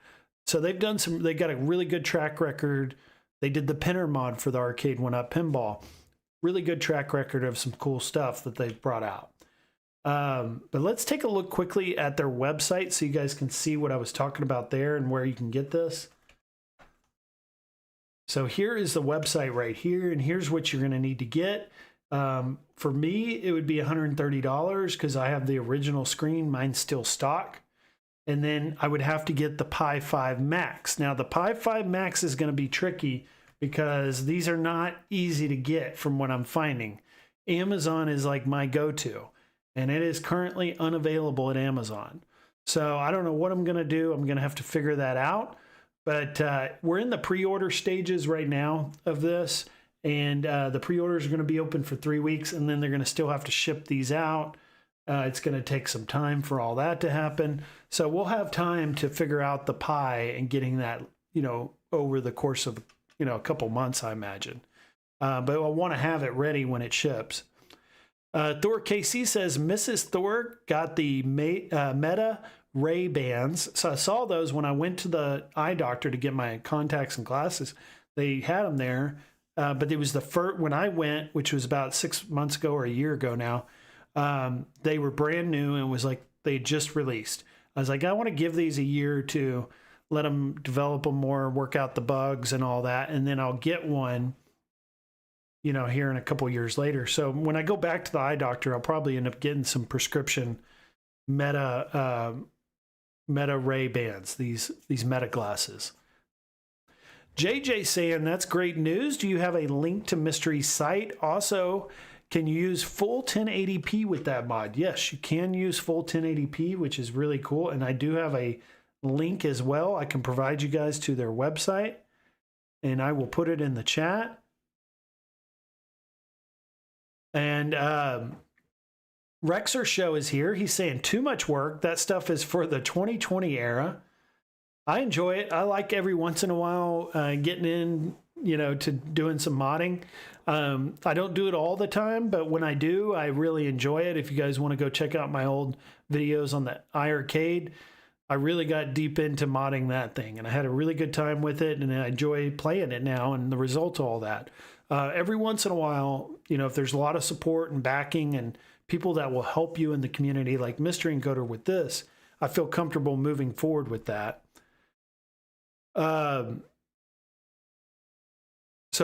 So they've done they got a really good track record. They did the Pinner mod for the Arcade 1-Up pinball. Really good track record of some cool stuff that they've brought out. But let's take a look quickly at their website so you guys can see what I was talking about there and where you can get this. So here is the website right here, and here's what you're going to need to get. For me, it would be $130 because I have the original screen. Mine's still stock. And then I would have to get the Pi 5 Max. Now, the Pi 5 Max is going to be tricky because these are not easy to get from what I'm finding. Amazon is like my go-to, and it is currently unavailable at Amazon. So I don't know what I'm going to do. I'm going to have to figure that out. But we're in the pre-order stages right now of this, and the pre-orders are going to be open for 3 weeks, and then they're going to still have to ship these out. It's going to take some time for all that to happen. So we'll have time to figure out the Pi and getting that, over the course of, a couple months, I imagine. But I want to have it ready when it ships. Thor KC says, Mrs. Thor got the Meta Ray bands. So I saw those when I went to the eye doctor to get my contacts and glasses. They had them there. But it was the first, when I went, which was about 6 months ago or a year ago now, they were brand new and was like they just released. I was like, I want to give these a year or two, let them develop them more, work out the bugs and all that, and then I'll get one, here in a couple years later. So when I go back to the eye doctor, I'll probably end up getting some prescription Meta Ray bands, these Meta glasses. JJ saying, that's great news. Do you have a link to mystery site? Also, can you use full 1080p with that mod? Yes, you can use full 1080p, which is really cool. And I do have a link as well. I can provide you guys to their website, and I will put it in the chat. And Rexer Show is here. He's saying, too much work. That stuff is for the 2020 era. I enjoy it. I like every once in a while getting in, to doing some modding. I don't do it all the time, but when I do, I really enjoy it. If you guys want to go check out my old videos on the iArcade, I really got deep into modding that thing, and I had a really good time with it, and I enjoy playing it now and the result of all that. Every once in a while, if there's a lot of support and backing and people that will help you in the community, like Mr. Encoder with this, I feel comfortable moving forward with that. So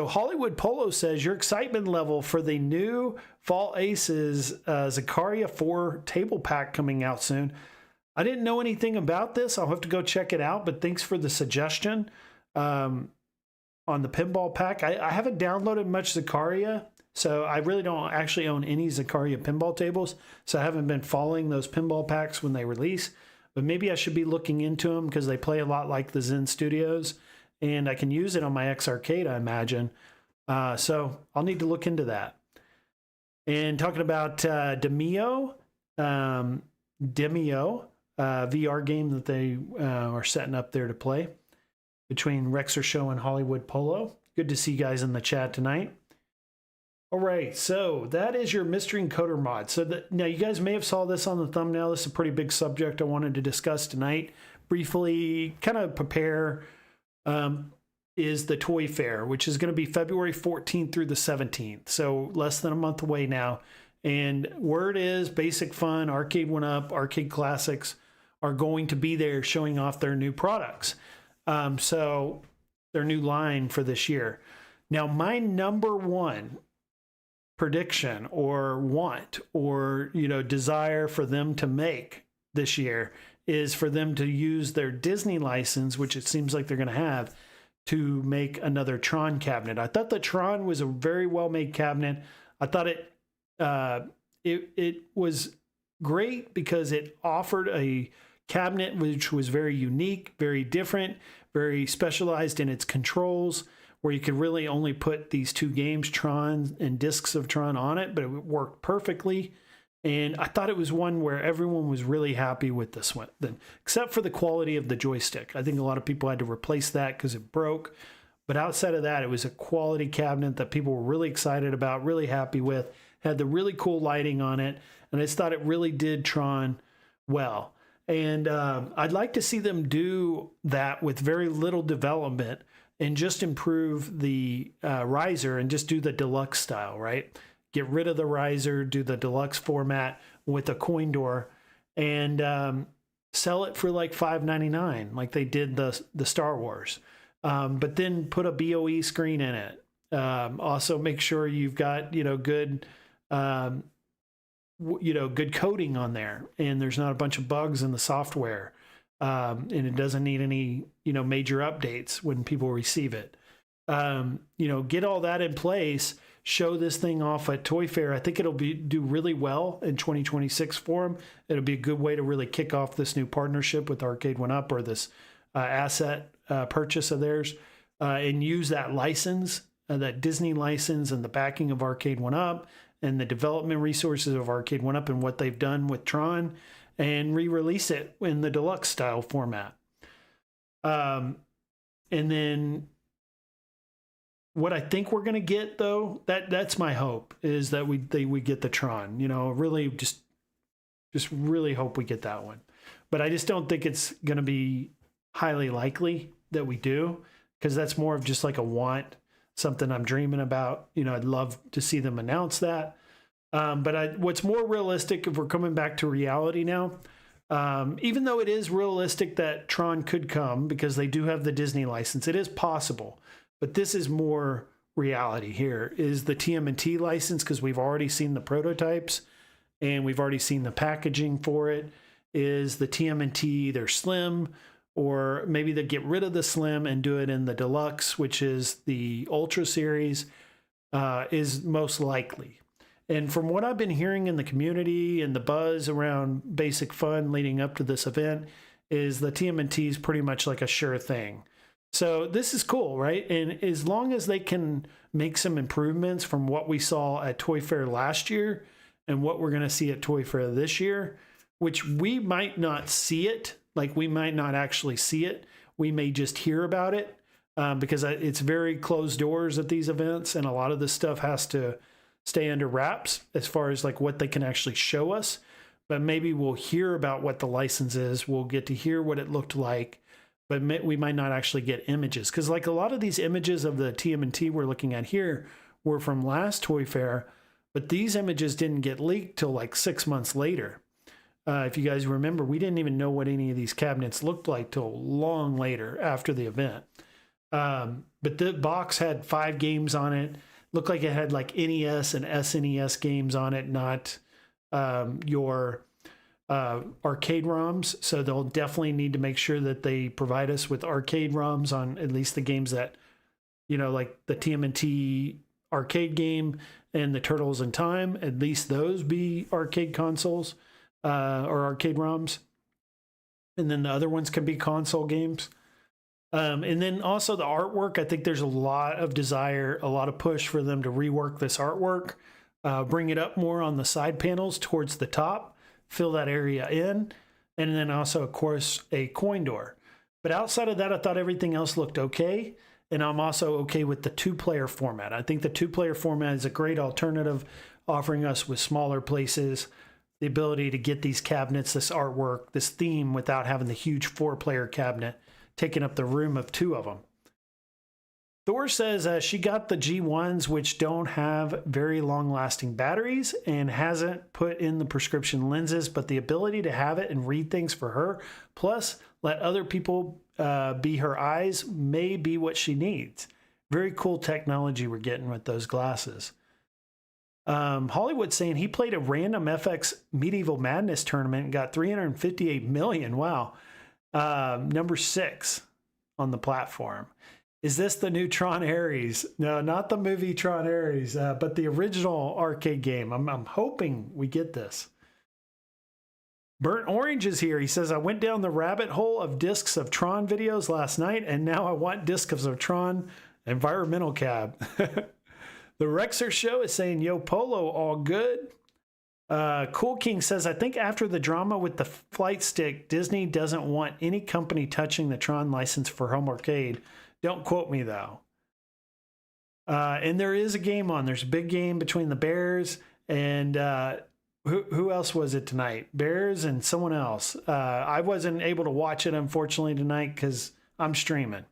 Hollywood Polo says, your excitement level for the new Fall Aces Zakaria 4 table pack coming out soon. I didn't know anything about this. I'll have to go check it out, but thanks for the suggestion on the pinball pack. I haven't downloaded much Zakaria, so I really don't actually own any Zakaria pinball tables, so I haven't been following those pinball packs when they release, but maybe I should be looking into them because they play a lot like the Zen Studios, and I can use it on my X Arcade, I imagine. So I'll need to look into that. And talking about Demio, VR game that they are setting up there to play between Rexer Show and Hollywood Polo. Good to see you guys in the chat tonight. All right, so that is your Mystery Encoder mod. So now you guys may have saw this on the thumbnail. This is a pretty big subject I wanted to discuss tonight. Briefly, kind of prepare, is the Toy Fair, which is going to be February 14th through the 17th. So less than a month away now. And word is Basic Fun, Arcade 1-Up, Arcade Classics are going to be there showing off their new products. So their new line for this year. Now, my number one prediction or want or, desire for them to make this year is for them to use their Disney license, which it seems like they're going to have, to make another Tron cabinet. I thought the Tron was a very well-made cabinet. I thought it was great because it offered a cabinet which was very unique, very different, very specialized in its controls, where you could really only put these two games, Tron and Discs of Tron, on it, but it worked perfectly. And I thought it was one where everyone was really happy with this one, except for the quality of the joystick. I think a lot of people had to replace that because it broke. But outside of that, it was a quality cabinet that people were really excited about, really happy with, had the really cool lighting on it. And I just thought it really did Tron well. And I'd like to see them do that with very little development and just improve the riser and just do the deluxe style, right? Get rid of the riser, do the deluxe format with a coin door, and sell it for like $5.99, like they did the Star Wars. But then put a BOE screen in it. Also make sure you've got, good good coding on there, and there's not a bunch of bugs in the software, and it doesn't need any, major updates when people receive it. Get all that in place, show this thing off at Toy Fair. I think it'll do really well in 2026 for them. It'll be a good way to really kick off this new partnership with Arcade 1-Up, or this asset purchase of theirs, and use that license, that Disney license, and the backing of Arcade 1-Up, and the development resources of Arcade 1-Up and what they've done with Tron, and re-release it in the deluxe style format. And then what I think we're going to get, though, that's my hope, is that we get the Tron. Really just really hope we get that one. But I just don't think it's going to be highly likely that we do, because that's more of just like a want, something I'm dreaming about. I'd love to see them announce that. But what's more realistic, if we're coming back to reality now, even though it is realistic that Tron could come because they do have the Disney license, it is possible. But this is more reality here, is the TMNT license, because we've already seen the prototypes and we've already seen the packaging for it. Is the TMNT either slim, or maybe they get rid of the slim and do it in the deluxe, which is the Ultra series, is most likely. And from what I've been hearing in the community and the buzz around Basic Fun leading up to this event, is the TMNT is pretty much like a sure thing. So this is cool, right? And as long as they can make some improvements from what we saw at Toy Fair last year and what we're going to see at Toy Fair this year, which we might not see it, like we might not actually see it. We may just hear about it because it's very closed doors at these events, and a lot of this stuff has to stay under wraps as far as like what they can actually show us. but maybe we'll hear about what the license is. We'll get to hear what it looked like, but we might not actually get images. Because like a lot of these images of the TMNT we're looking at here were from last Toy Fair, but these images didn't get leaked till like 6 months later. If you guys remember, we didn't even know what any of these cabinets looked like till long later after the event. But the box had 5 games on it. Looked like it had like NES and SNES games on it, not your arcade ROMs. So they'll definitely need to make sure that they provide us with arcade ROMs on at least the games that, you know, like the TMNT arcade game and the Turtles in Time, at least those be arcade consoles or arcade ROMs. And then the other ones can be console games. And then also the artwork, I think there's a lot of desire, a lot of push for them to rework this artwork, bring it up more on the side panels towards the top, fill that area in, and then also, of course, a coin door. But outside of that, I thought everything else looked okay. And I'm also okay with the 2-player format. I think the 2-player format is a great alternative, offering us with smaller places, the ability to get these cabinets, this artwork, this theme without having the huge 4-player cabinet taking up the room of 2 of them. Thor says she got the G1s, which don't have very long-lasting batteries and hasn't put in the prescription lenses, but the ability to have it and read things for her, plus let other people be her eyes, may be what she needs. Very cool technology we're getting with those glasses. Hollywood saying he played a random FX Medieval Madness tournament and got 358 million. Wow. Number 6 on the platform. Is this the new Tron Ares? No, not the movie Tron Ares, but the original arcade game. I'm hoping we get this. Burnt Orange is here. He says, I went down the rabbit hole of discs of Tron videos last night, and now I want discs of Tron Environmental Cab. The Rexer Show is saying, yo, Polo, all good. Cool King says, I think after the drama with the flight stick, Disney doesn't want any company touching the Tron license for home arcade. Don't quote me, though. And there is a game on. There's a big game between the Bears and who else was it tonight? Bears and someone else. I wasn't able to watch it, unfortunately, tonight because I'm streaming.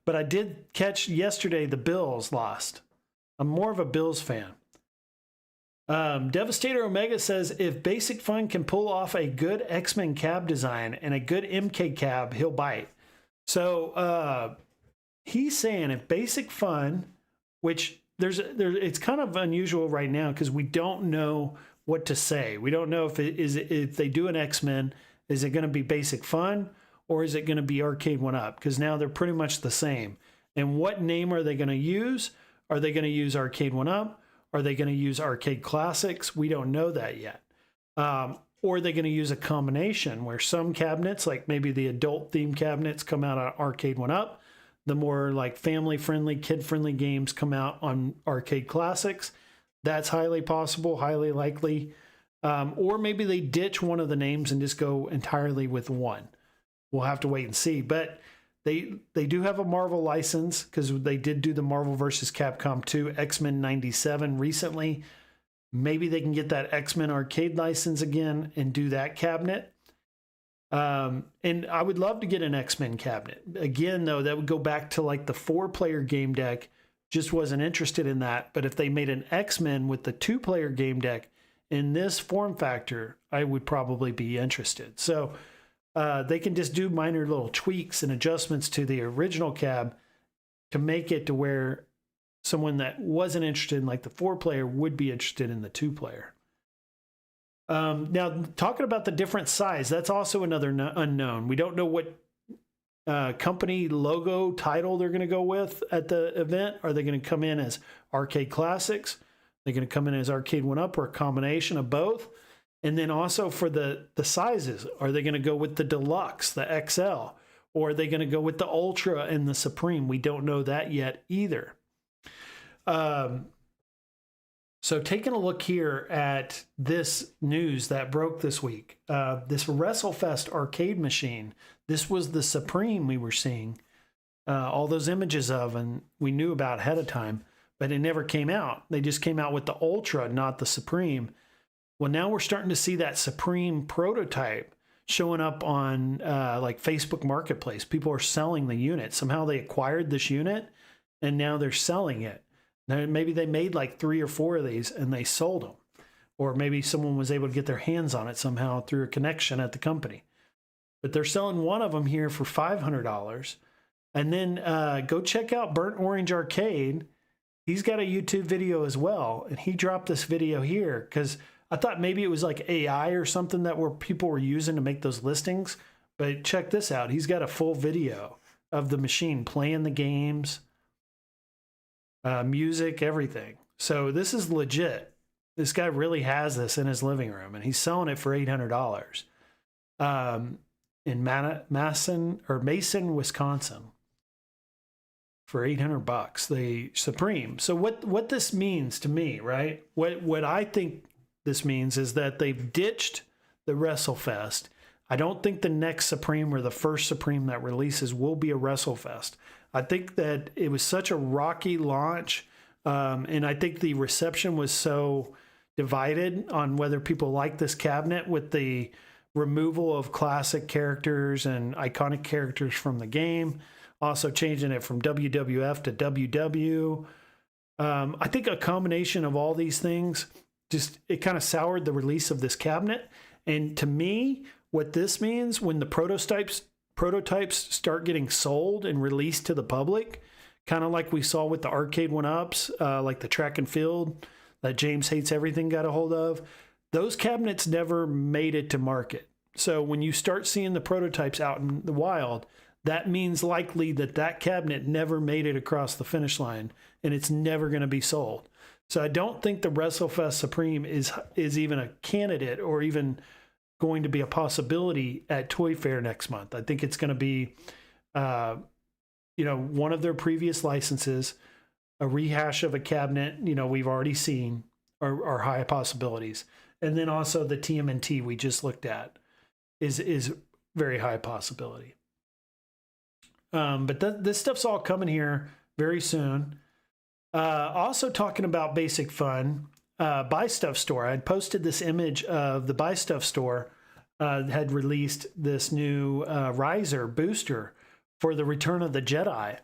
But I did catch yesterday the Bills lost. I'm more of a Bills fan. Devastator Omega says, if Basic Fun can pull off a good X-Men cab design and a good MK cab, he'll bite. So he's saying if Basic Fun, which it's kind of unusual right now because we don't know what to say. We don't know if they do an X-Men, is it going to be Basic Fun or is it going to be Arcade 1-Up? Because now they're pretty much the same. And what name are they going to use? Are they going to use Arcade 1-Up? Are they going to use Arcade Classics? We don't know that yet. Or are they going to use a combination where some cabinets, like maybe the adult theme cabinets, come out on Arcade 1-Up. The more like family-friendly, kid-friendly games come out on Arcade Classics. That's highly possible, highly likely. Or maybe they ditch one of the names and just go entirely with one. We'll have to wait and see. But they do have a Marvel license because they did do the Marvel vs. Capcom 2 X-Men 97 recently. Maybe they can get that X-Men arcade license again and do that cabinet. And I would love to get an X-Men cabinet. Again, though, that would go back to like the 4-player game deck. Just wasn't interested in that. But if they made an X-Men with the 2-player game deck in this form factor, I would probably be interested. So they can just do minor little tweaks and adjustments to the original cab to make it to where someone that wasn't interested in like the 4-player would be interested in the 2-player. Now, talking about the different size, that's also another unknown. We don't know what company logo title they're going to go with at the event. Are they going to come in as Arcade Classics? They're going to come in as Arcade 1-Up or a combination of both? And then also for the sizes, are they going to go with the Deluxe, the XL? Or are they going to go with the Ultra and the Supreme? We don't know that yet either. So taking a look here at this news that broke this week, this WrestleFest arcade machine, this was the Supreme we were seeing all those images of and we knew about ahead of time, but it never came out. They just came out with the Ultra, not the Supreme. Well, now we're starting to see that Supreme prototype showing up on like Facebook Marketplace. People are selling the unit. Somehow they acquired this unit and now they're selling it. Now, maybe they made like 3 or 4 of these and they sold them. Or maybe someone was able to get their hands on it somehow through a connection at the company. But they're selling one of them here for $500. And then go check out Burnt Orange Arcade. He's got a YouTube video as well. And he dropped this video here because I thought maybe it was like AI or something that people were using to make those listings. But check this out. He's got a full video of the machine playing the games, music, everything. So this is legit. This guy really has this in his living room, and he's selling it for $800 in Mason, Wisconsin, for $800. The Supreme. So what this means to me, right? What I think this means is that they've ditched the WrestleFest. I don't think the next Supreme or the first Supreme that releases will be a WrestleFest. I think that it was such a rocky launch, and I think the reception was so divided on whether people like this cabinet with the removal of classic characters and iconic characters from the game, also changing it from WWF to WW. I think a combination of all these things, it kind of soured the release of this cabinet. And to me, what this means when the prototypes start getting sold and released to the public, kind of like we saw with the arcade one-ups, like the track and field that James Hates Everything got a hold of, those cabinets never made it to market. So when you start seeing the prototypes out in the wild, that means likely that cabinet never made it across the finish line, and it's never going to be sold. So I don't think the WrestleFest Supreme is even a candidate or even going to be a possibility at Toy Fair next month. I think it's going to be, one of their previous licenses, a rehash of a cabinet, we've already seen are high possibilities. And then also the TMNT we just looked at is very high possibility. But this stuff's all coming here very soon. Also talking about basic fun, Buy Stuff Store. I had posted this image of the Buy Stuff Store had released this new riser booster for the Return of the Jedi.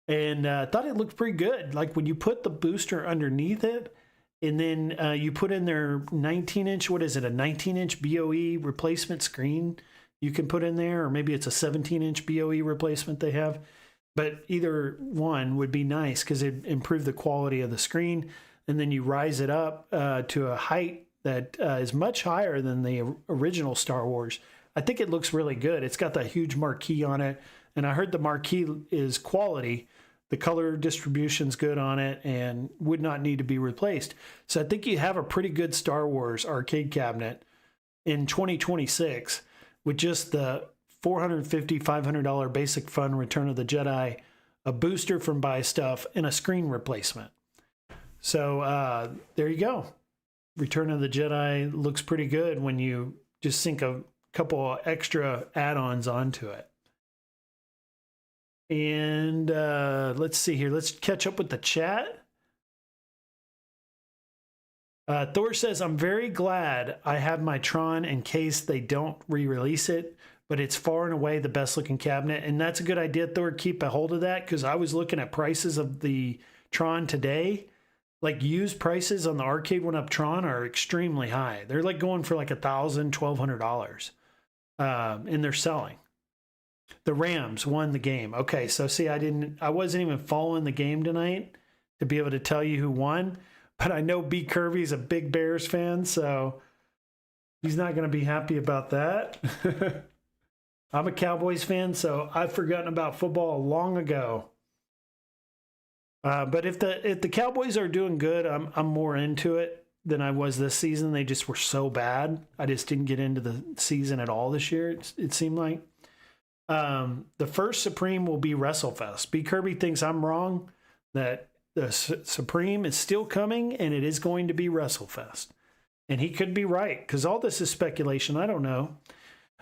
And thought it looked pretty good. Like when you put the booster underneath it, and then you put in their 19-inch, what is it, a 19-inch BOE replacement screen you can put in there, or maybe it's a 17-inch BOE replacement they have. But either one would be nice because it'd improve the quality of the screen. And then you rise it up to a height that is much higher than the original Star Wars. I think it looks really good. It's got that huge marquee on it. And I heard the marquee is quality. The color distribution's good on it and would not need to be replaced. So I think you have a pretty good Star Wars arcade cabinet in 2026 with just the $450, $500 basic fun Return of the Jedi, a booster from Buy Stuff, and a screen replacement. So there you go. Return of the Jedi looks pretty good when you just sink a couple of extra add-ons onto it. And let's see here. Let's catch up with the chat. Thor says, I'm very glad I have my Tron in case they don't re-release it, but it's far and away the best looking cabinet. And that's a good idea, Thor. Keep a hold of that because I was looking at prices of the Tron today. Like used prices on the arcade one-up Tron are extremely high. They're like going for like $1,000, $1,200. And they're selling. The Rams won the game. Okay, so see, I wasn't even following the game tonight to be able to tell you who won, but I know B. Kirby's a big Bears fan, so he's not going to be happy about that. I'm a Cowboys fan, so I've forgotten about football long ago. But if the Cowboys are doing good, I'm more into it than I was this season. They just were so bad. I just didn't get into the season at all this year, it seemed like. The first Supreme will be WrestleFest. B. Kirby thinks I'm wrong, that the Supreme is still coming and it is going to be WrestleFest. And he could be right because all this is speculation. I don't know.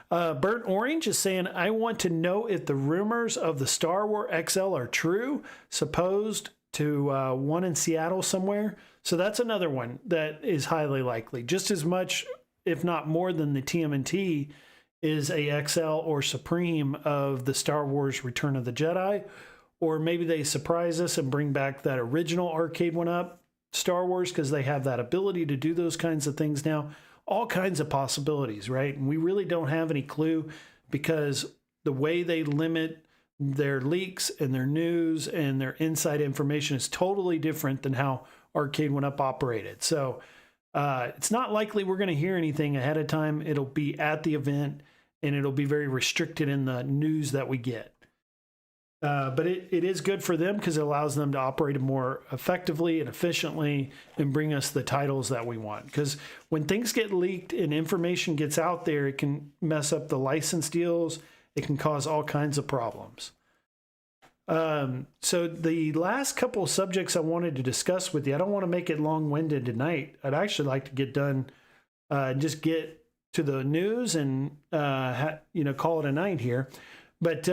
Burnt Orange is saying, I want to know if the rumors of the Star Wars XL are true, supposed to one in Seattle somewhere. So that's another one that is highly likely. Just as much, if not more than the TMNT is a XL or Supreme of the Star Wars Return of the Jedi, or maybe they surprise us and bring back that original arcade one up, Star Wars, because they have that ability to do those kinds of things now. All kinds of possibilities, right? And we really don't have any clue because the way they limit their leaks and their news and their inside information is totally different than how Arcade 1-Up operated. So it's not likely we're going to hear anything ahead of time. It'll be at the event, and it'll be very restricted in the news that we get. But it is good for them because it allows them to operate more effectively and efficiently and bring us the titles that we want. Because when things get leaked and information gets out there, it can mess up the license deals. It can cause all kinds of problems. So the last couple of subjects I wanted to discuss with you, I don't want to make it long-winded tonight. I'd actually like to get done, just get to the news and, call it a night here. But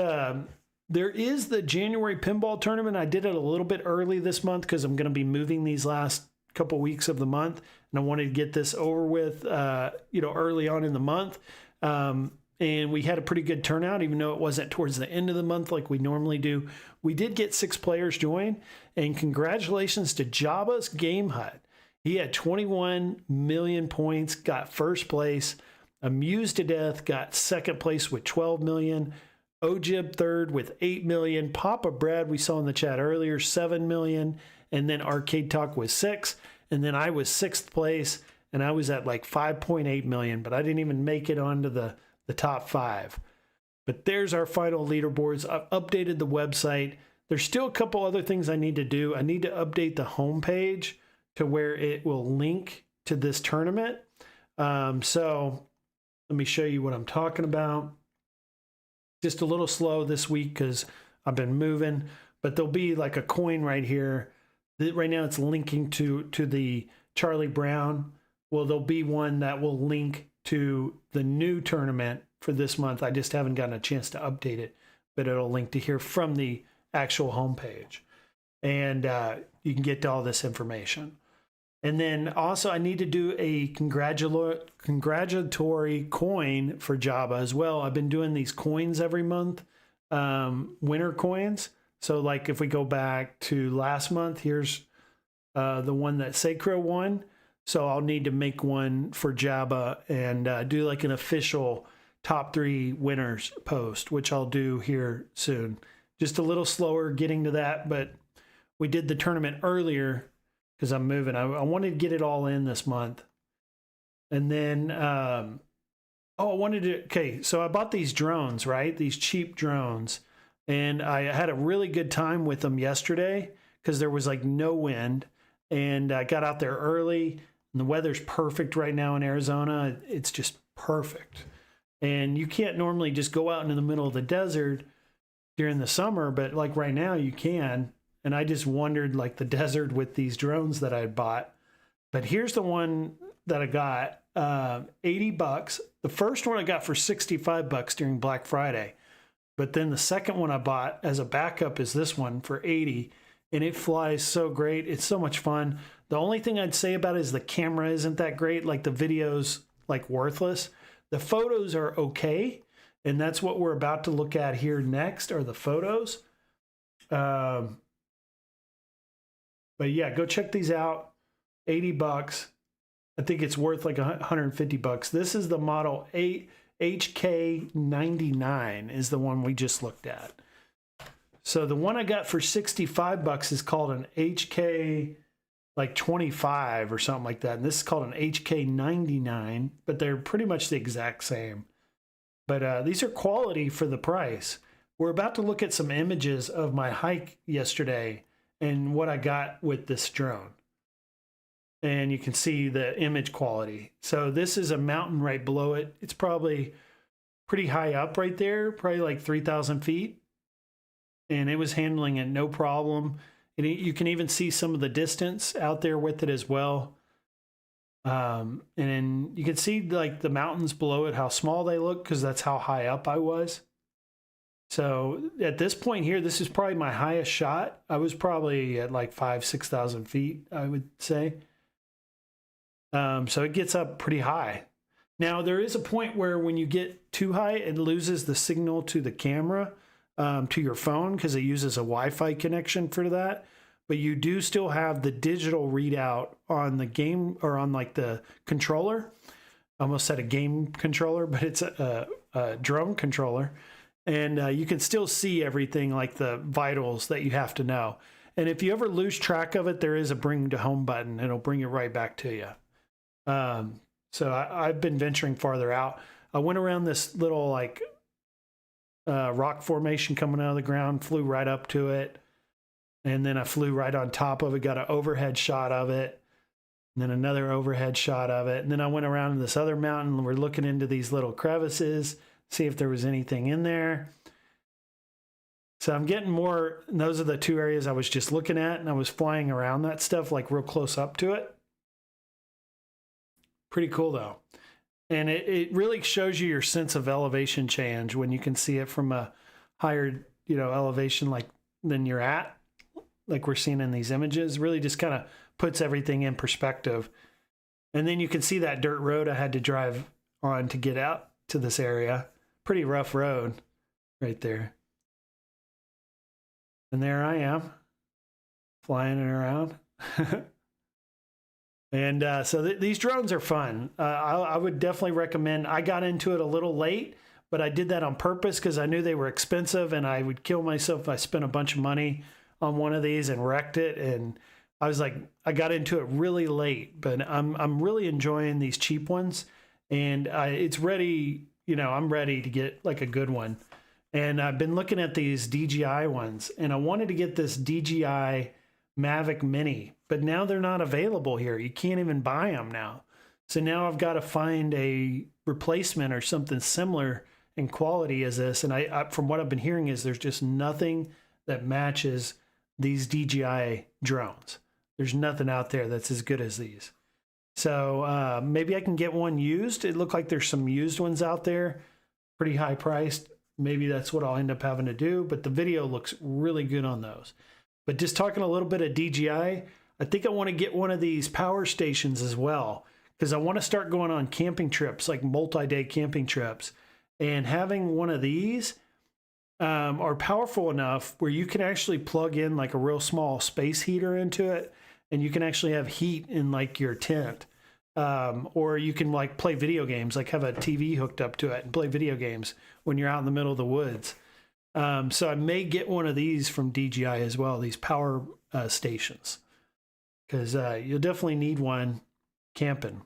there is the January pinball tournament. I did it a little bit early this month because I'm going to be moving these last couple weeks of the month, and I wanted to get this over with, early on in the month. And we had a pretty good turnout, even though it wasn't towards the end of the month like we normally do. We did get 6 players join, and congratulations to Jabba's Game Hut. He had 21 million points, got first place. Amused to Death got second place with 12 million. Ojib third with 8 million. Papa Brad, we saw in the chat earlier, 7 million. And then Arcade Talk was 6. And then I was 6th place, and I was at like 5.8 million, but I didn't even make it onto the top 5. But there's our final leaderboards. I've updated the website. There's still a couple other things I need to do. I need to update the homepage to where it will link to this tournament. So let me show you what I'm talking about. Just a little slow this week because I've been moving, but there'll be like a coin right here. Right now it's linking to the Charlie Brown. Well, there'll be one that will link to the new tournament for this month. I just haven't gotten a chance to update it, but it'll link to here from the actual homepage. And you can get to all this information. And then also I need to do a congratulatory coin for Jabba as well. I've been doing these coins every month, winter coins. So like if we go back to last month, here's the one that Sacro won. So I'll need to make one for Jabba and do like an official top 3 winners post, which I'll do here soon. Just a little slower getting to that, but we did the tournament earlier because I'm moving. I wanted to get it all in this month. And then, so I bought these drones, right? These cheap drones. And I had a really good time with them yesterday because there was like no wind. And I got out there early. And the weather's perfect right now in Arizona. It's just perfect. And you can't normally just go out into the middle of the desert during the summer, but like right now you can. And I just wandered like the desert with these drones that I bought. But here's the one that I got, $80. The first one I got for $65 during Black Friday. But then the second one I bought as a backup is this one for $80. And it flies so great. It's so much fun. The only thing I'd say about it is the camera isn't that great. Like the video's like worthless. The photos are okay. And that's what we're about to look at here next are the photos. But yeah, go check these out. $80. I think it's worth like $150. This is the model HK99 is the one we just looked at. So the one I got for $65 is called an HK like 25 or something like that. And this is called an HK99, but they're pretty much the exact same. But these are quality for the price. We're about to look at some images of my hike yesterday and what I got with this drone. And you can see the image quality. So this is a mountain right below it. It's probably pretty high up right there, probably like 3,000 feet. And it was handling it no problem. And you can even see some of the distance out there with it as well. And you can see like the mountains below it, how small they look, because that's how high up I was. So at this point here, this is probably my highest shot. I was probably at like 6,000 feet, I would say. So it gets up pretty high. Now there is a point where when you get too high, it loses the signal to the camera, to your phone, because it uses a Wi-Fi connection for that. But you do still have the digital readout on the game, or on like the controller. I almost said a game controller, but it's a drone controller. And you can still see everything, like the vitals that you have to know. And if you ever lose track of it, there is a bring to home button. It'll bring it right back to you. So I've been venturing farther out. I went around this little like rock formation coming out of the ground, flew right up to it. And then I flew right on top of it, got an overhead shot of it. And then another overhead shot of it. And then I went around this other mountain. We're looking into these little crevices, see if there was anything in there. So I'm getting more, and those are the two areas I was just looking at, and I was flying around that stuff like real close up to it. Pretty cool though. And it really shows you your sense of elevation change when you can see it from a higher, elevation like than you're at, like we're seeing in these images. Really just kind of puts everything in perspective. And then you can see that dirt road I had to drive on to get out to this area. Pretty rough road right there. And there I am, flying it around. And so these drones are fun. I would definitely recommend. I got into it a little late, but I did that on purpose because I knew they were expensive, and I would kill myself if I spent a bunch of money on one of these and wrecked it. And I was like, I got into it really late, but I'm really enjoying these cheap ones, and it's ready. I'm ready to get like a good one. And I've been looking at these DJI ones, and I wanted to get this DJI Mavic Mini, but now they're not available here. You can't even buy them now. So now I've got to find a replacement or something similar in quality as this. And I from what I've been hearing is there's just nothing that matches these DJI drones. There's nothing out there that's as good as these. So maybe I can get one used. It looked like there's some used ones out there, pretty high priced. Maybe that's what I'll end up having to do, but the video looks really good on those. But just talking a little bit of DJI, I think I want to get one of these power stations as well, because I want to start going on camping trips, like multi-day camping trips. And having one of these are powerful enough where you can actually plug in like a real small space heater into it, and you can actually have heat in like your tent. Or you can like play video games, like have a TV hooked up to it and play video games when you're out in the middle of the woods. So I may get one of these from DJI as well, these power stations, because you'll definitely need one camping.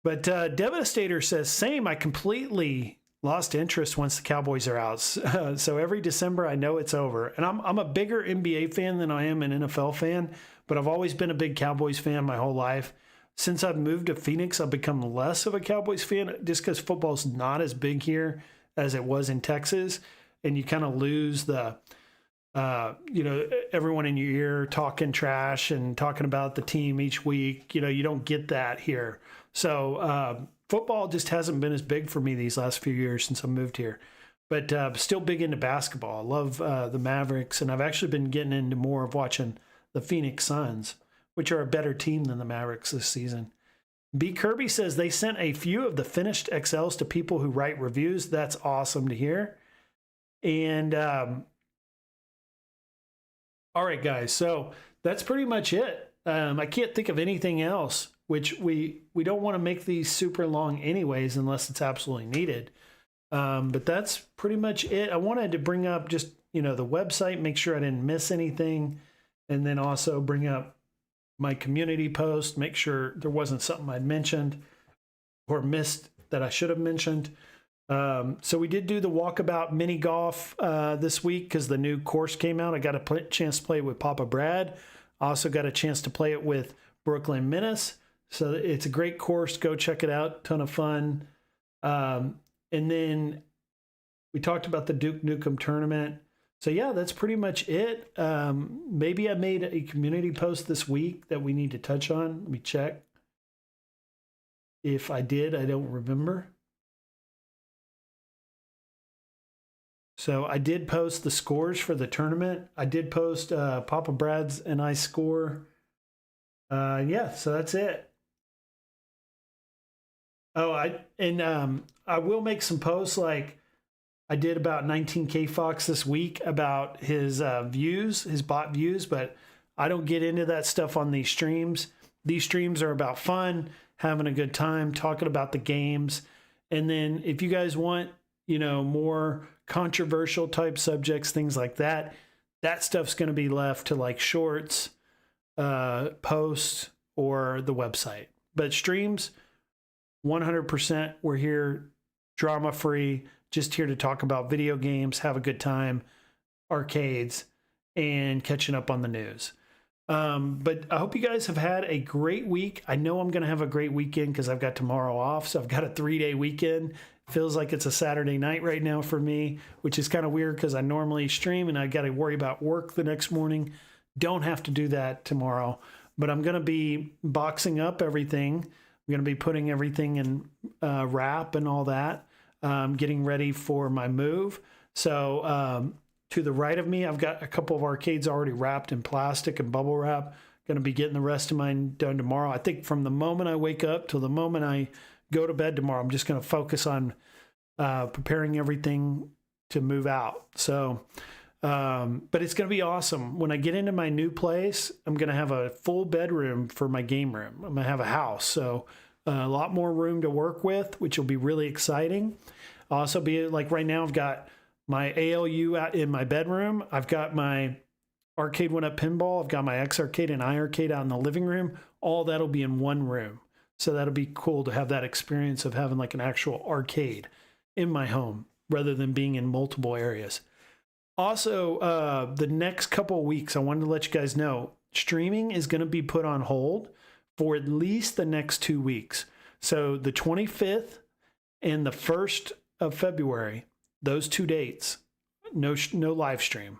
But Devastator says, same, I completely lost interest once the Cowboys are out. So every December I know it's over. And I'm a bigger NBA fan than I am an NFL fan, but I've always been a big Cowboys fan my whole life. Since I've moved to Phoenix, I've become less of a Cowboys fan just because football's not as big here as it was in Texas. And you kind of lose the, everyone in your ear talking trash and talking about the team each week. You don't get that here. So football just hasn't been as big for me these last few years since I moved here. But still big into basketball. I love the Mavericks, and I've actually been getting into more of watching the Phoenix Suns, which are a better team than the Mavericks this season. B. Kirby says they sent a few of the finished XLs to people who write reviews. That's awesome to hear. And all right, guys, so that's pretty much it. I can't think of anything else, which we don't want to make these super long anyways unless it's absolutely needed. But that's pretty much it. I wanted to bring up just, the website, make sure I didn't miss anything, and then also bring up my community post, make sure there wasn't something I'd mentioned or missed that I should have mentioned. So we did do the walkabout mini golf this week because the new course came out. I got a chance to play it with Papa Brad. I also got a chance to play it with Brooklyn Menace. So it's a great course. Go check it out. Ton of fun. And then we talked about the Duke Nukem tournament. So yeah, that's pretty much it. Maybe I made a community post this week that we need to touch on. Let me check. If I did, I don't remember. So I did post the scores for the tournament. I did post Papa Brad's and I score. Yeah, so that's it. Oh, I will make some posts like I did about 19K Fox this week about his views, his bot views, but I don't get into that stuff on these streams. These streams are about fun, having a good time, talking about the games. And then if you guys want, more controversial type subjects, things like that, that stuff's going to be left to like shorts, posts, or the website. But streams, 100%, we're here, drama free, just here to talk about video games, have a good time, arcades, and catching up on the news. But I hope you guys have had a great week. I know I'm going to have a great weekend because I've got tomorrow off. So I've got a 3-day weekend. Feels like it's a Saturday night right now for me, which is kind of weird because I normally stream and I got to worry about work the next morning. Don't have to do that tomorrow, but I'm going to be boxing up everything. I'm going to be putting everything in wrap and all that, getting ready for my move. So to the right of me, I've got a couple of arcades already wrapped in plastic and bubble wrap. Going to be getting the rest of mine done tomorrow. I think from the moment I wake up till the moment I go to bed tomorrow, I'm just going to focus on preparing everything to move out. So, but it's going to be awesome. When I get into my new place, I'm going to have a full bedroom for my game room. I'm going to have a house. So a lot more room to work with, which will be really exciting. I'll also be like right now, I've got my ALU out in my bedroom. I've got my Arcade 1-Up Pinball. I've got my X Arcade and I Arcade out in the living room. All that'll be in one room. So that'll be cool to have that experience of having like an actual arcade in my home rather than being in multiple areas. Also, the next couple of weeks, I wanted to let you guys know, streaming is going to be put on hold for at least the next 2 weeks. So the 25th and the 1st of February, those 2 dates, no live stream.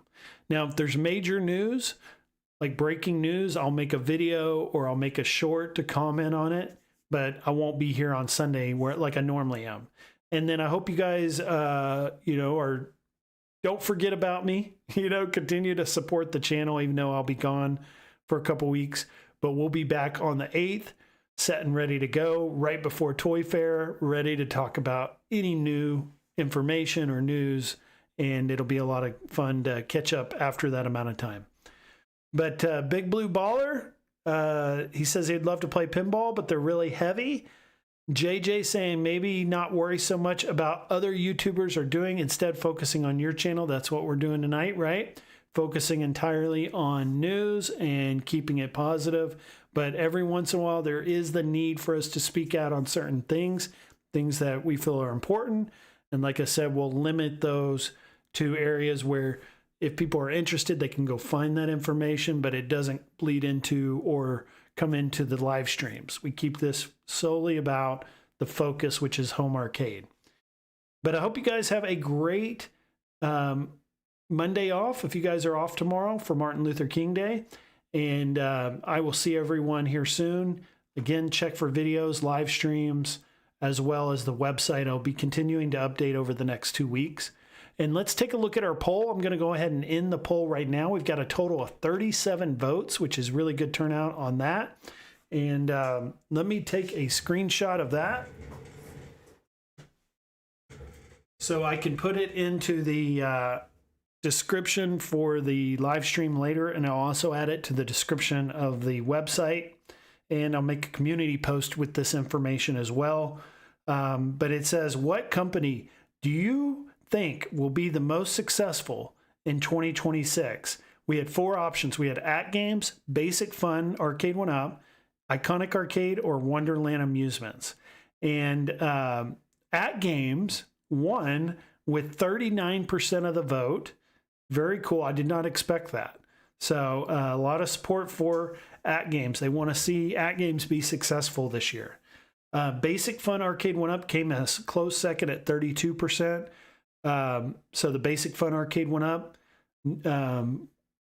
Now, if there's major news, like breaking news, I'll make a video or I'll make a short to comment on it, but I won't be here on Sunday like I normally am. And then I hope you guys, don't forget about me, continue to support the channel, even though I'll be gone for a couple weeks, but we'll be back on the 8th, set and ready to go right before Toy Fair, ready to talk about any new information or news, and it'll be a lot of fun to catch up after that amount of time. But Big Blue Baller, he says he'd love to play pinball, but they're really heavy. JJ saying maybe not worry so much about other YouTubers are doing, instead focusing on your channel. That's what we're doing tonight, right? Focusing entirely on news and keeping it positive. But every once in a while, there is the need for us to speak out on certain things that we feel are important. And like I said, we'll limit those to areas where if people are interested, they can go find that information, but it doesn't bleed into or come into the live streams. We keep this solely about the focus, which is home arcade. But I hope you guys have a great Monday off, if you guys are off tomorrow for Martin Luther King Day. And I will see everyone here soon. Again, check for videos, live streams, as well as the website. I'll be continuing to update over the next 2 weeks. And let's take a look at our poll. I'm going to go ahead and end the poll right now. We've got a total of 37 votes, which is really good turnout on that. And let me take a screenshot of that so I can put it into the description for the live stream later. And I'll also add it to the description of the website. And I'll make a community post with this information as well. But it says, what company do you think will be the most successful in 2026? We had 4 options. We had At Games, Basic Fun, Arcade 1-Up, Iconic Arcade, or Wonderland Amusements. And At Games won with 39% of the vote. Very cool. I did not expect that. So a lot of support for At Games. They want to see At Games be successful this year. Basic Fun Arcade 1-Up came as close second at 32%. So the Basic Fun Arcade 1-Up,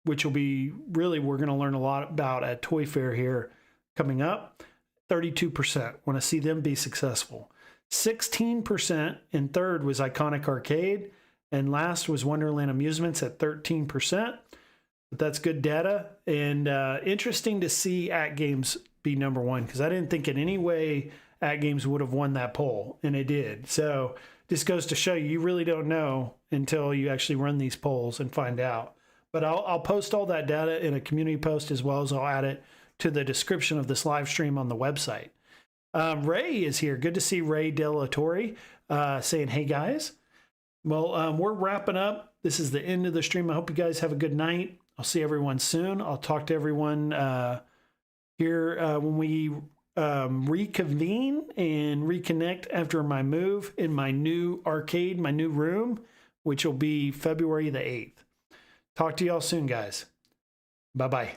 which will be really, we're going to learn a lot about at Toy Fair here coming up. 32% want to see them be successful. 16% in third was Iconic Arcade, And last was Wonderland Amusements at 13%. But that's good data. And interesting to see At Games be number one, because I didn't think in any way At Games would have won that poll, and it did. So this goes to show you really don't know until you actually run these polls and find out. But I'll post all that data in a community post, as well as I'll add it to the description of this live stream on the website. Ray is here. Good to see Ray Delatorre saying, hey guys. Well, we're wrapping up. This is the end of the stream. I hope you guys have a good night. I'll see everyone soon. I'll talk to everyone here when we reconvene and reconnect after my move in my new arcade, my new room, which will be February the 8th. Talk to y'all soon, guys. Bye-bye.